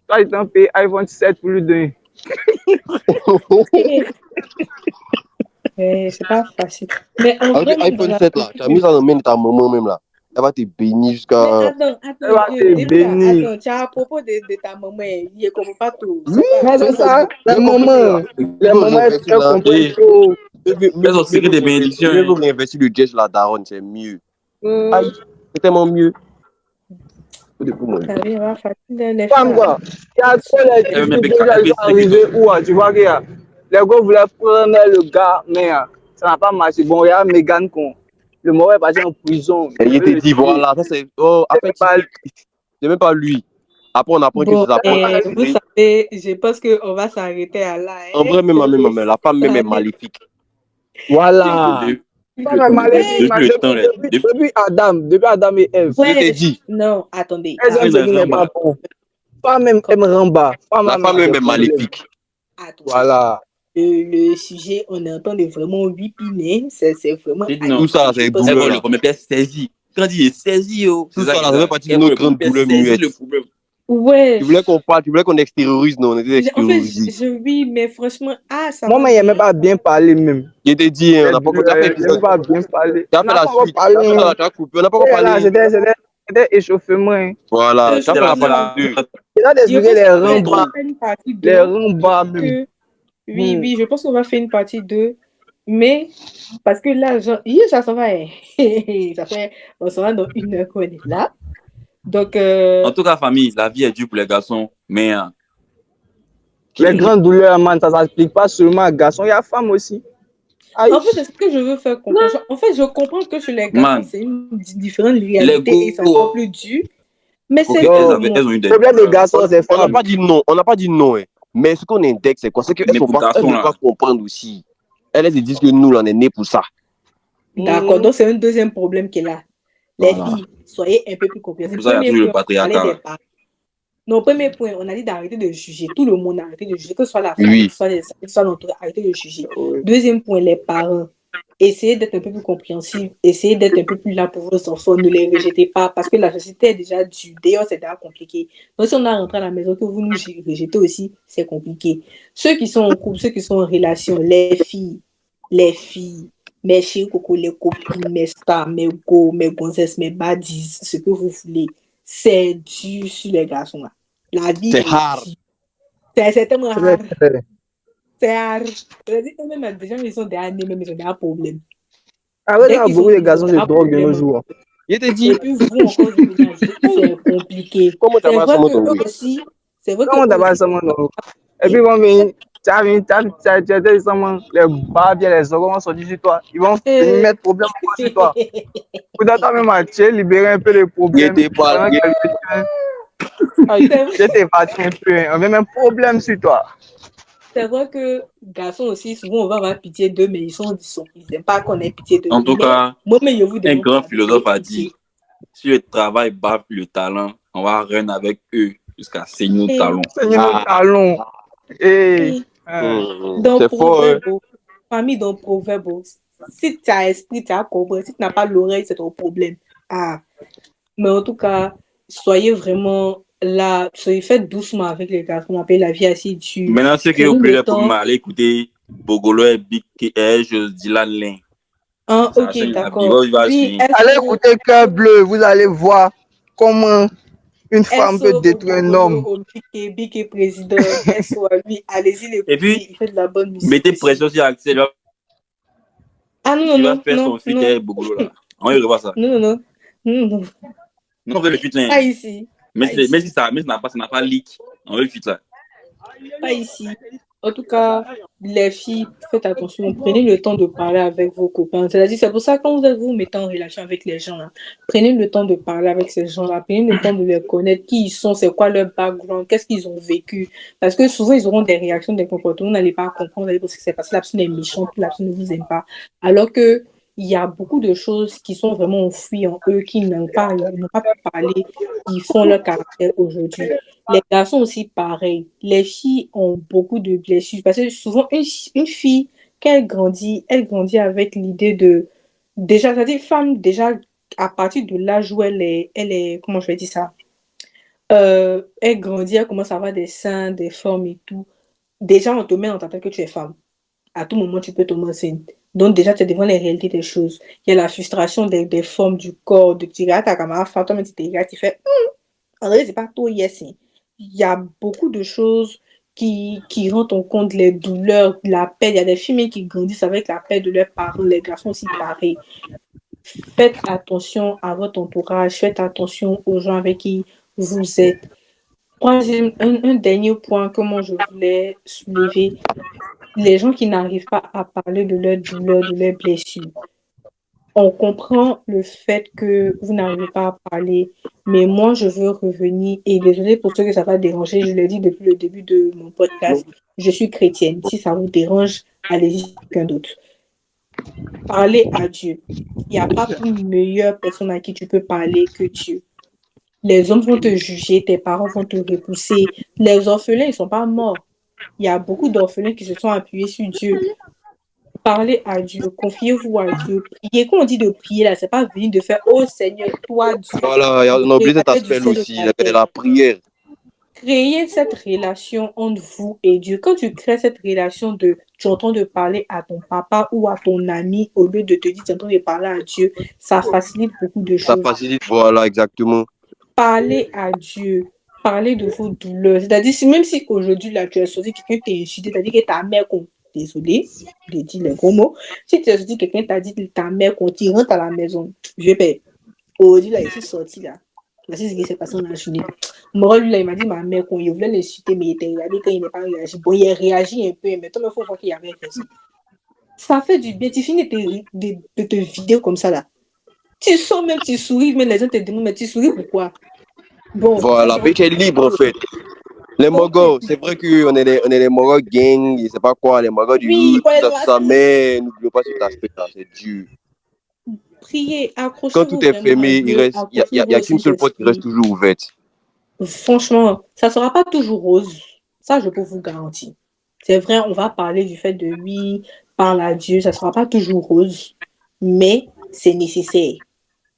Toi, tu t'en payes iPhone 7 pour lui donner. C'est pas facile. Mais en vrai, iPhone 7 là, tu as mis ça dans la main de ta maman même là. Elle va te bénir jusqu'à. Attends, elle va te bénir. Attends, tu as à propos de ta maman, il ne comprend pas tout. Mais c'est ça, les mamans, elles comprennent tout. Mais son secret de bénédiction. Je veux réinvestir le geste la daronne, c'est mieux. C'est tellement mieux. Femme quoi, il y a trop les déjà arrivé où tu vois qu'il y a les gars voulaient prendre le gars, mais ça n'a pas marché. Bon, il y a Megan con. Le mauvais est parti en prison. Il était dit, voilà, ça c'est. Oh, en fait, c'est même pas lui. Après, on apprend que c'est apprend. Vous savez, je pense qu'on va s'arrêter à là. En vrai, même, la femme même est maléfique. Voilà. Depuis Adam et Ève. Ouais, dit. Non, attendez. Elles ont pas bon. Femme même aime Ramba. La femme même est maléfique. Voilà. Le sujet, on est en train de vraiment huipiner. C'est vraiment. Tout ça, c'est douleur. Le premier père saisi. Quand il est saisi, tout ça, ça fait partie de notre grande douleur muette. Ouais. Tu voulais qu'on parle, tu voulais qu'on extériorise, non, on était extériorisés. En fait, oui, mais franchement, ça moi, mais il n'aimait pas bien parler même. Il était dit, on n'a pas encore fait l'épisode. Pas bien parler. Tu as fait la suite. Tu as coupé, on n'a pas encore parlé. C'était échauffement. Voilà, tu as fait la partie 2. Il a expliqué les rembats même. Oui, je pense qu'on va faire une partie 2. Mais, parce que là, ça s'en va. On s'en va dans 1 heure qu'on est là. Donc, en tout cas, famille, la vie est dure pour les garçons, mais les grandes douleurs, man, ça ne s'applique pas seulement aux garçons, il y a femmes aussi. Aïe. En fait, c'est ce que je veux faire comprendre. En fait, je comprends que chez les garçons, c'est une différente réalité et c'est encore plus dur. Mais c'est le problème des garçons, c'est on n'a pas dit non, mais ce qu'on indexe, c'est quoi? C'est qu'elles ne peuvent pas comprendre aussi. Elles se disent que nous, on est nés pour ça. D'accord, donc c'est un deuxième problème qu'elle a. Les filles, soyez un peu plus compréhensibles. Premier point, on a dit d'arrêter de juger. Tout le monde a arrêté de juger, que ce soit la femme, soit l'entourage, arrêtez de juger. Deuxième point, les parents. Essayez d'être un peu plus compréhensifs, essayez d'être un peu plus là pour vos enfants, ne les rejetez pas, parce que la société est déjà dure. D'ailleurs, c'est déjà compliqué. Donc, si on a rentré à la maison, que vous nous rejetez aussi, c'est compliqué. Ceux qui sont en couple, ceux qui sont en relation, les filles, mes chéris coco, les copines, mes stars, mes go, mes gonzesses, mes baddies, ce que vous voulez, c'est dur sur les garçons là. La vie c'est hard. C'est tellement hard. C'est hard. Même des gens qui sont derrière même ils ont des problèmes. Avec beaucoup de garçons se droguent de nos jours. Il te dit. Et puis vous encore c'est compliqué. Comment tu vas ça mon aussi. C'est vrai que comment tu vas ça mon nom. Et puis bon mais tu as les barbes, les organes vont sortir sur toi. Ils vont mettre problème sur toi. Pour t'attendre même à libérer un peu les problèmes. Il était pas. J'étais parti un peu. On met même problème sur toi. C'est vrai que garçons aussi, souvent on va avoir pitié d'eux, mais ils n'aiment pas qu'on ait pitié d'eux. En tout cas, un grand philosophe a dit, si le travail bat le talent, on va run avec eux jusqu'à saigner nos talons. Saigner nos talons. C'est fort. Famille dans le proverbe, si tu as esprit, tu as compris. Si tu n'as pas l'oreille, c'est ton problème. Mais en tout cas, soyez vraiment là, faites doucement avec les gars, qu'on appelle la vie assez dure. Maintenant, ce qui est au plus là pour m'aller écouter Bogolo et Big je dis la lin. Ok, d'accord. Oui, allez écouter Cœur Bleu, vous allez voir comment une femme peut détruire un homme. Big président, lui, allez-y les et puis, il fait de la bonne musique. Mettez pression sur Axel. Non. Il va faire son feat avec Bogolo là. On va revoir ça. Non, on veut le feat là. Pas ici. Mais si ça n'a pas leak, on veut le feat là. Pas ici. En tout cas, les filles, faites attention, prenez le temps de parler avec vos copains. C'est-à-dire, c'est pour ça que quand vous mettez en relation avec les gens, là, prenez le temps de parler avec ces gens-là, prenez le temps de les connaître, qui ils sont, c'est quoi leur background, qu'est-ce qu'ils ont vécu. Parce que souvent, ils auront des réactions, des comportements, vous n'allez pas comprendre, vous allez penser que c'est parce que la personne est méchante, que la personne ne vous aime pas. Alors que il y a beaucoup de choses qui sont vraiment enfouies en eux, qui n'ont pas pu parler, qui font leur caractère aujourd'hui. Les garçons aussi, pareil. Les filles ont beaucoup de blessures. Parce que souvent, une fille, elle grandit avec l'idée de... Déjà, c'est-à-dire, femme, déjà, à partir de l'âge où comment je vais dire ça? Elle grandit, elle commence à avoir des seins, des formes et tout. Déjà, on te met en tête que tu es femme. À tout moment, tu peux tomber enceinte. Donc, déjà, tu es devant les réalités des choses. Il y a la frustration des formes du corps, de tu regardes ta camarade femme, toi, tu te regardes, tu fais, en vrai, c'est pas tout, yes. Il y a beaucoup de choses qui rendent compte les douleurs, la peine. Il y a des filles qui grandissent avec la peine de leurs parents, les garçons aussi pareil. Faites attention à votre entourage, faites attention aux gens avec qui vous êtes. Troisième, un dernier point que moi je voulais soulever, les gens qui n'arrivent pas à parler de leurs douleurs, de leurs blessures. On comprend le fait que vous n'arrivez pas à parler, mais moi, je veux revenir, et désolé pour ceux que ça va déranger, je l'ai dit depuis le début de mon podcast, je suis chrétienne. Si ça vous dérange, allez-y, quelqu'un d'autre. Parlez à Dieu. Il n'y a pas une meilleure personne à qui tu peux parler que Dieu. Les hommes vont te juger, tes parents vont te repousser. Les orphelins, ils ne sont pas morts. Il y a beaucoup d'orphelins qui se sont appuyés sur Dieu. Parlez à Dieu, confiez-vous à Dieu, priez. Quand on dit de prier, là, c'est pas venir de faire oh Seigneur, toi, Dieu. Voilà, on a oublié cet aspect aussi, la prière. Créez cette relation entre vous et Dieu. Quand tu crées cette relation tu entends de parler à ton papa ou à ton ami au lieu de te dire tu entends de parler à Dieu, ça facilite beaucoup de choses. Ça facilite, voilà, exactement. Parlez à Dieu. Parlez de vos douleurs. C'est-à-dire, même si aujourd'hui, là, tu as sorti quelqu'un t'a insulté, c'est-à-dire que ta mère désolé de dire les gros mots. Si tu as dit quelqu'un t'a dit ta mère quand tu rentres à la maison, je vais aujourd'hui là, il est sorti là. Voici ce qui s'est passé en la journée. Moi, lui là, il m'a dit ma mère quand il voulait l'insulter, mais il était regardé quand il n'est pas réagi. Bon, il a réagi un peu, mais toi, il faut voir qu'il y avait raison. Ça fait du bien. Tu finis de te vider comme ça là. Tu sors même, tu souris, mais les gens te demandent, mais tu souris pourquoi? Bon, voilà, mais tu es libre en fait. Les Mogos, c'est vrai qu'on est les Mogos gang, je sais pas quoi, les Mogos du oui, ça, mais n'oublions pas cet aspect-là, c'est dur. Priez, accrochez-vous. Quand tout est fermé, il y a qu'une seule porte qui reste toujours ouverte. Franchement, ça ne sera pas toujours rose. Ça, je peux vous garantir. C'est vrai, on va parler du fait de lui, parle à Dieu, ça ne sera pas toujours rose, mais c'est nécessaire.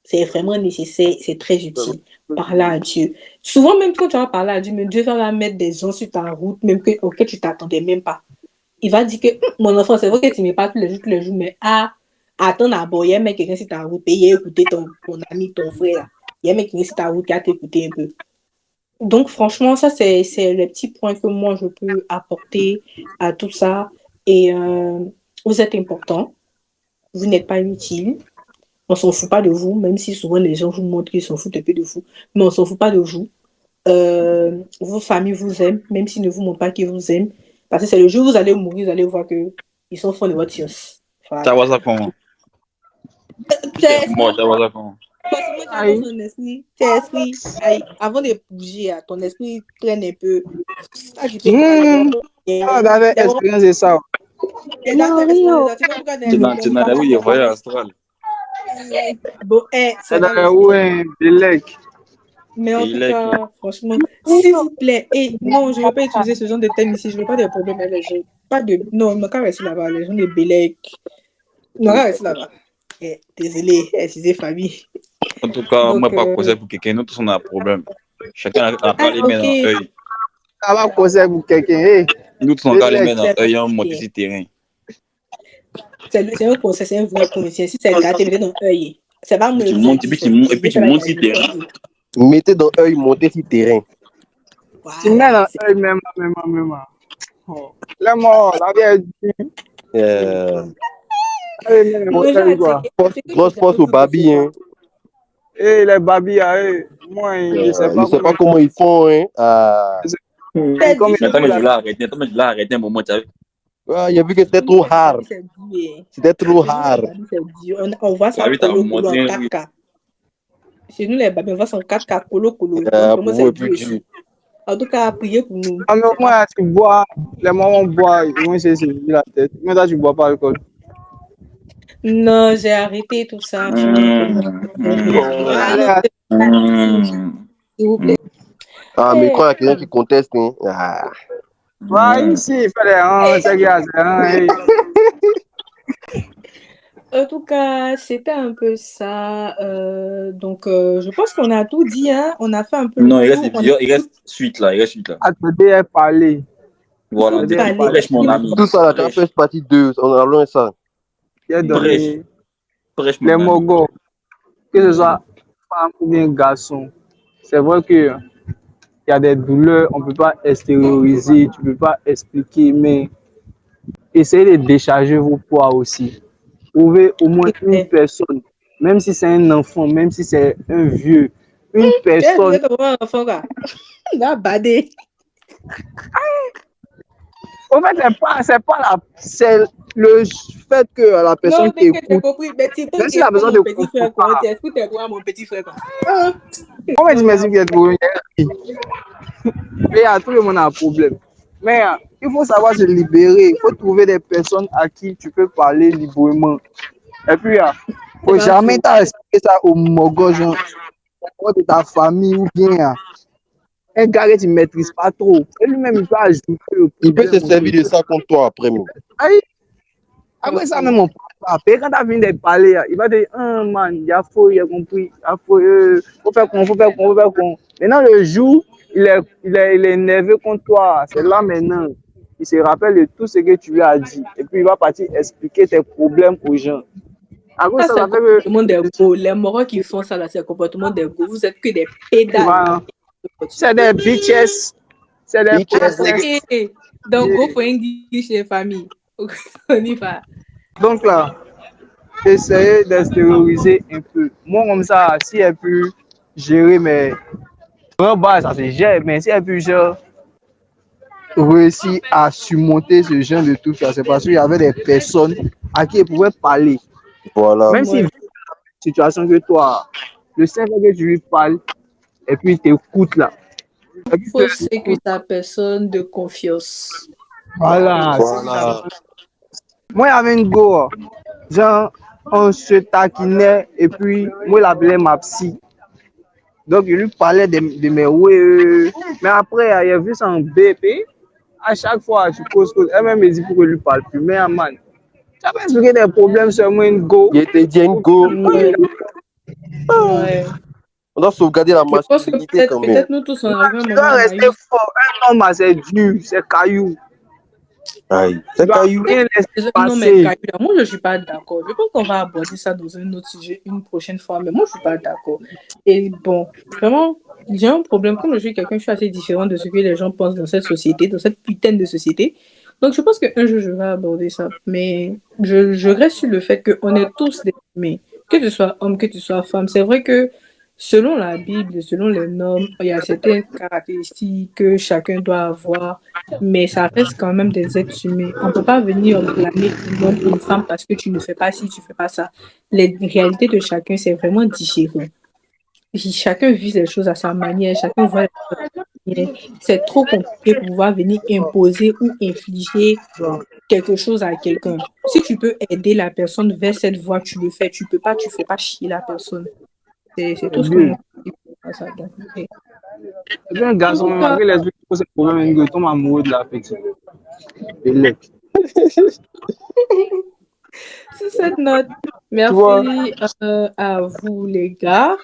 C'est vraiment nécessaire, c'est très utile. Parler à Dieu. Souvent, même quand tu vas parler à Dieu, mais Dieu va mettre des gens sur ta route, même auxquels tu ne t'attendais même pas. Il va dire que, mon enfant, c'est vrai que tu ne mets pas tous les jours, mais attends d'abord, il y a mec quelqu'un sur ta route, et il a écouté ton ami, ton frère. Il y a mec quelqu'un sur ta route qui a t'écouté un peu. Donc, franchement, ça, c'est le petit point que moi, je peux apporter à tout ça. Et vous êtes important. Vous n'êtes pas inutile. On ne s'en fout pas de vous, même si souvent les gens vous montrent qu'ils s'en foutent un peu de vous. Mais on ne s'en fout pas de vous. Vos familles vous aiment, même s'ils ne vous montrent pas qu'ils vous aiment. Parce que c'est le jour où vous allez mourir, vous allez voir qu'ils sont fonds de votre science. Voilà. Ça va ça comment? Moi, ça va ça comment? Parce que moi, ton esprit, avant de bouger, ton esprit traîne un peu. On avait expérience ça. Tu n'as pas eu voyage astral. Bon, c'est un Bélec. Mais en tout cas, franchement, s'il vous plaît, non, je ne vais pas utiliser ce genre de thème ici. Je ne veux pas de problème avec les gens. Non, je ne vais pas rester là-bas. Les gens de Bélec. Je ne vais pas rester là-bas. Désolé, excusez famille. En tout cas, donc, moi, pas causer pour quelqu'un, nous tous on a un problème. Chacun a pas les mains dans l'œil. Ça va causer pour quelqu'un. Nous tous on a les mains dans l'œil, on monte sur le terrain. C'est un conseil, c'est un vrai conseil. Si c'est gâté, mettez dans l'œil. C'est pas tu montes, et puis tu montes sur le terrain. Mettez dans l'œil, montez sur le terrain. Tu mets dans l'œil même. La mort, la vieille. Grosse force aux babi, hein. Les babi, moi, je sais pas comment ils font, hein. T'as dit Mais attends, mais chez je nous, l'ai arrêté. Attends, mais je l'ai arrêté un moment. Tu savais. Ouais, il a vu que c'était chez nous, trop les hard. babys, c'est dur. C'était trop Chez nous, les hard. babys, c'est dur. On voit ça T'as vu, t'as colo colo en montré. 4K. Chez nous, les babys, on voit ça en 4K colo colo. Donc, Pour vraiment, vous, c'est et puis dur aussi. En tout cas, priez pour nous. Ah, mais moi, tu bois, les mamans boivent, ils vont essayer de se vider la tête. Mais toi, tu bois pas alcool. Non, j'ai arrêté tout ça. Je ne Voilà, s'il vous plaît. Ah, mais quand il y a quelqu'un qui conteste, hein. Ah. Ouais, ici, il fait les c'est qu'il y a, En tout cas, c'était un peu ça. Donc, je pense qu'on a tout dit. Hein. On a fait un peu Non, le il tour. reste suite là. Il reste suite là. Attendez, parler. Voilà, Faut dis parler. prêche, mon ami. Tout ça, la Champions partie 2, on a loin ça. Il a donné Prêche, les mon ami. mogos, que ce soit femme ou bien garçon. C'est vrai que il y a des douleurs, on ne peut pas extérioriser, tu ne peux pas expliquer, mais essayez de décharger vos poids aussi. Trouvez au moins une personne, même si c'est un enfant, même si c'est un vieux, une personne. Comment un enfant là? Il va bader. En fait, c'est le fait que la personne Non, mais que j'ai compris. Mais tu même si la personne mon te petit comprend frère, pas, est-ce que tu es quoi, mon petit frère? on va dire merci qu'il y a trop. Mais tout le monde a un problème. Mais il faut savoir se libérer. Il faut trouver des personnes à qui tu peux parler librement. Et puis, il ne faut jamais expliquer ça au mogos, genre, de ta famille ou bien un gars que tu ne maîtrises pas trop. Et lui-même, il peut ajouter le problème. Il peut se servir de ça contre toi après. Aïe. Après ça, même on peut pas. Quand tu as fini de parler, il va te dire, oh man, il y a faux, il a compris, il a faux, faut faire con, faut faire con, faut faire con. Maintenant, le jour, il est énervé contre toi. C'est là maintenant. Il se rappelle de tout ce que tu lui as dit. Et puis, il va partir expliquer tes problèmes aux gens. Après Ça, c'est le comportement des go. Les morons qui font ça, là, c'est le comportement des go. Vous êtes que des pédales. C'est des bitches. C'est des bitches. Donc, go for English et famille. On y va. Donc là, essayez d'extérioriser un peu. Moi, comme ça, si elle peut gérer mes... ça se gère, mais si elle peut réussir à surmonter ce genre de tout ça, c'est parce qu'il y avait des personnes à qui elle pouvait parler. Voilà. Même si il vit dans la même situation que toi, le simple que tu lui parles, et puis il t'écoute là. Il faut sécuriser ta personne de confiance. Voilà. Moi, il y avait une go, genre, on se taquinait, et puis moi, il appelait ma psy. Donc, il lui parlait de mes ouais. Mais après, il a vu son BP. À chaque fois, tu causes. Elle-même me dit pour que lui parle plus. Mais, man, tu as pas expliqué des problèmes sur moi, une go. Il était dit une go. Ouais. On doit sauvegarder la masculinité quand même. Peut-être nous tous, on a vu un moment. Tu dois rester fort. Un homme, c'est dur, c'est caillou. Aïe, c'est caillou. Non, mais caillou, moi, je ne suis pas d'accord. Je pense qu'on va aborder ça dans un autre sujet une prochaine fois, mais moi, je ne suis pas d'accord. Et bon, vraiment, j'ai un problème. Comme je suis quelqu'un, je suis assez différent de ce que les gens pensent dans cette société, dans cette putain de société. Donc, je pense qu'un jour, je vais aborder ça. Mais je reste sur le fait qu'on est tous des humains. Que tu sois homme, que tu sois femme. C'est vrai que selon la Bible, selon les normes, il y a certaines caractéristiques que chacun doit avoir, mais ça reste quand même des êtres humains. On ne peut pas venir blâmer un homme ou une femme parce que tu ne fais pas ci, tu ne fais pas ça. Les réalités de chacun, c'est vraiment différent. Chacun vit les choses à sa manière, chacun voit les choses à sa manière. C'est trop compliqué pour pouvoir venir imposer ou infliger quelque chose à quelqu'un. Si tu peux aider la personne vers cette voie, tu le fais. Tu peux pas, tu fais pas chier la personne. C'est tout ce que moi je dis pour ça. C'est bien un garçon, malgré les autres, c'est le problème, il tombe amoureux de l'affection. Sur cette note, merci à vous les gars.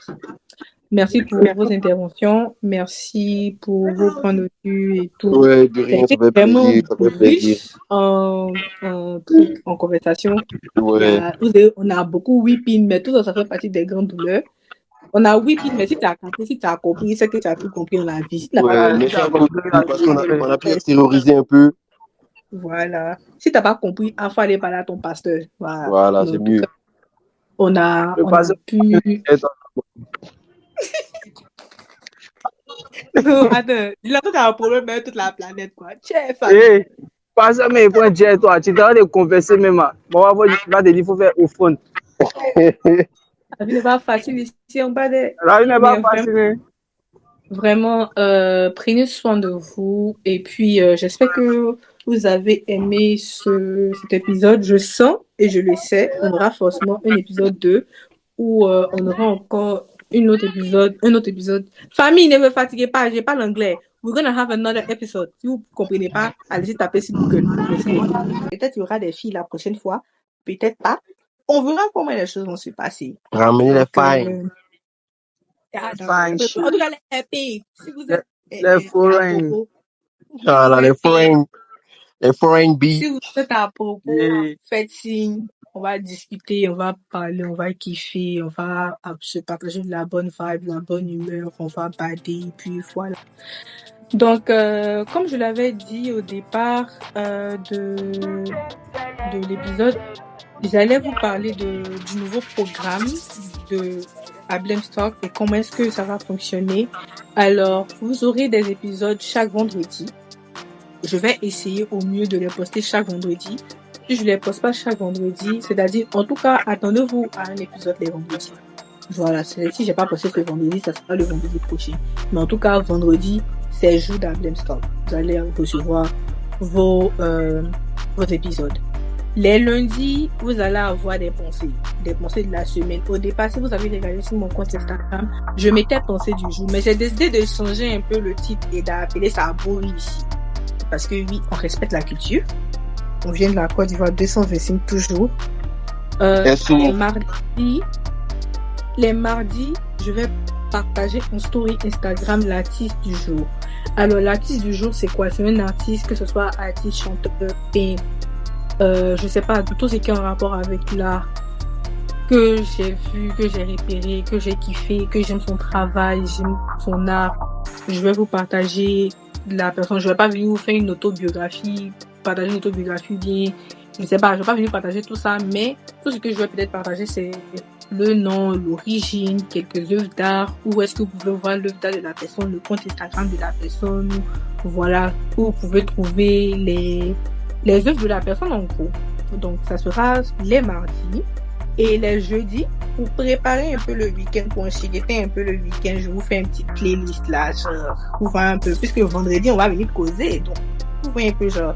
Merci pour vos interventions. Merci pour vos points de vue et tout. Ouais, de rien, ça fait plaisir. Ça fait plaisir. En conversation. Ouais. On a beaucoup whipping, mais tout ça, ça fait partie des grandes douleurs. On a whipping, mais si tu as compris, c'est que tu as tout compris dans la vie. Ouais, mais ça parce qu'on a pu extérioriser un peu. Voilà. Si tu n'as pas compris, il faut aller parler à ton pasteur. Voilà, c'est mieux. On a pu... Attends, dis-là, toi, t'as un problème avec toute la planète, quoi. Chef, pas ça, mais il prend Dieu, toi. Tu dois de converser même. Bon, on va te dire, il faut faire offrande. La vie n'est pas facile ici, on va de... La vie n'est pas facile. Vraiment, prenez soin de vous. Et puis, j'espère que vous avez aimé cet épisode. Je sens et je le sais, on aura forcément un épisode 2 où on aura encore un autre épisode. Famille, ne me fatiguez pas, j'ai pas l'anglais. We're gonna have another episode. Si vous comprenez pas, allez-y taper sur Google. Peut-être il y aura des filles la prochaine fois, peut-être pas. On verra comment les choses vont se passer. Ramenez les fines. En tout cas, les filles, si vous êtes les foreign. Voilà, les foreign beats. Si vous êtes à propos, faites signe. On va discuter, on va parler, on va kiffer, on va se partager de la bonne vibe, de la bonne humeur, on va bader, puis voilà. Donc, comme je l'avais dit au départ de l'épisode, j'allais vous parler du nouveau programme de Ablemstock et comment est-ce que ça va fonctionner. Alors, vous aurez des épisodes chaque vendredi. Je vais essayer au mieux de les poster chaque vendredi. Si je les poste pas chaque vendredi, c'est-à-dire, en tout cas, attendez-vous à un épisode les vendredis. Voilà, si j'ai pas posté ce vendredi, ça sera le vendredi prochain. Mais en tout cas, vendredi, c'est jour d'Ablemstock. Vous allez recevoir vos épisodes. Les lundis, vous allez avoir des pensées de la semaine. Au départ, si vous avez regardé sur mon compte Instagram, je mettais pensées du jour, mais j'ai décidé de changer un peu le titre et d'appeler ça Abori ici. Parce que oui, on respecte la culture. On vient de la Côte d'Ivoire, 225 toujours. Les mardis, je vais partager en story Instagram l'artiste du jour. Alors, l'artiste du jour, c'est quoi? C'est un artiste, que ce soit artiste, chanteur, peintre, je sais pas, tout ce qui est en rapport avec l'art, que j'ai vu, que j'ai repéré, que j'ai kiffé, que j'aime son travail, j'aime son art. Je vais vous partager la personne. Je vais pas venir vous faire une autobiographie, partager une autobiographie bien, je sais pas, je vais pas venir partager tout ça, mais tout ce que je vais peut-être partager, c'est le nom, l'origine, quelques œuvres d'art, où est-ce que vous pouvez voir l'œuvre d'art de la personne, le compte Instagram de la personne, voilà, où vous pouvez trouver les œuvres de la personne en gros. Donc ça sera les mardis et les jeudis pour préparer un peu le week-end, pour enchigner un peu le week-end. Je vous fais une petite playlist là, genre, vous voyez un peu, puisque vendredi on va venir causer, donc vous voyez un peu genre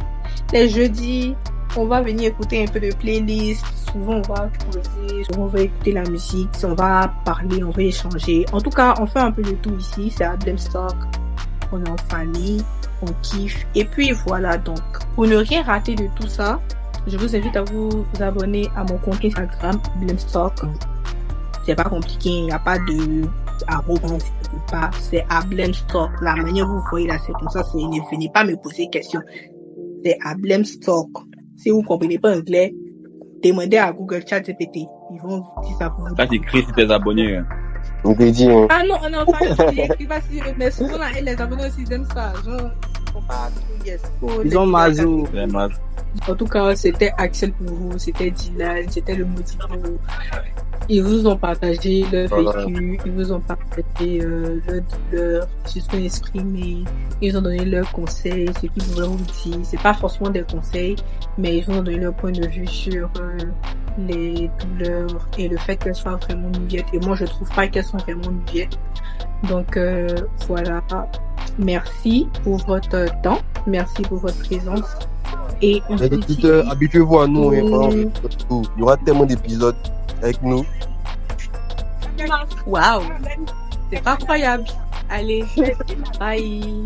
les jeudis on va venir écouter un peu de playlist, souvent on va causer, souvent on va écouter la musique, on va parler, on va échanger. En tout cas, on fait un peu de tout ici, c'est Ablemstock, on est en famille, on kiffe. Et puis voilà, donc pour ne rien rater de tout ça, je vous invite à vous abonner à mon compte Instagram, Ablemstock. C'est pas compliqué, il n'y a pas de arrogance, c'est Ablemstock. La manière vous voyez là, c'est comme ça, ne venez pas me poser question. C'est Ablemstock. Si vous comprenez pas anglais, demandez à Google ChatGPT. Ils vont vous dire ça pour vous. Ça t'écrit si t'es abonné. On peut dire. Ah non, pas écrit pas si, mais souvent là, les abonnés aussi ils aiment ça. Genre, ils font pas trop yes. Ils ont mazou. En tout cas, c'était Axel pour vous, c'était Dylan, c'était le motif pour vous. Ils vous ont partagé leur vécu, ils vous ont partagé leur douleur, ce qu'ils ont exprimé, ils ont donné leurs conseils, ce qu'ils pouvaient vous dire. C'est pas forcément des conseils, mais ils ont donné leur point de vue sur les douleurs et le fait qu'elles soient vraiment muettes. Et moi, je trouve pas qu'elles sont vraiment muettes. Donc voilà, merci pour votre temps, merci pour votre présence. Et on se dit... habituez-vous à nous, il y aura tellement d'épisodes avec nous. Waouh, c'est pas croyable. Allez, bye.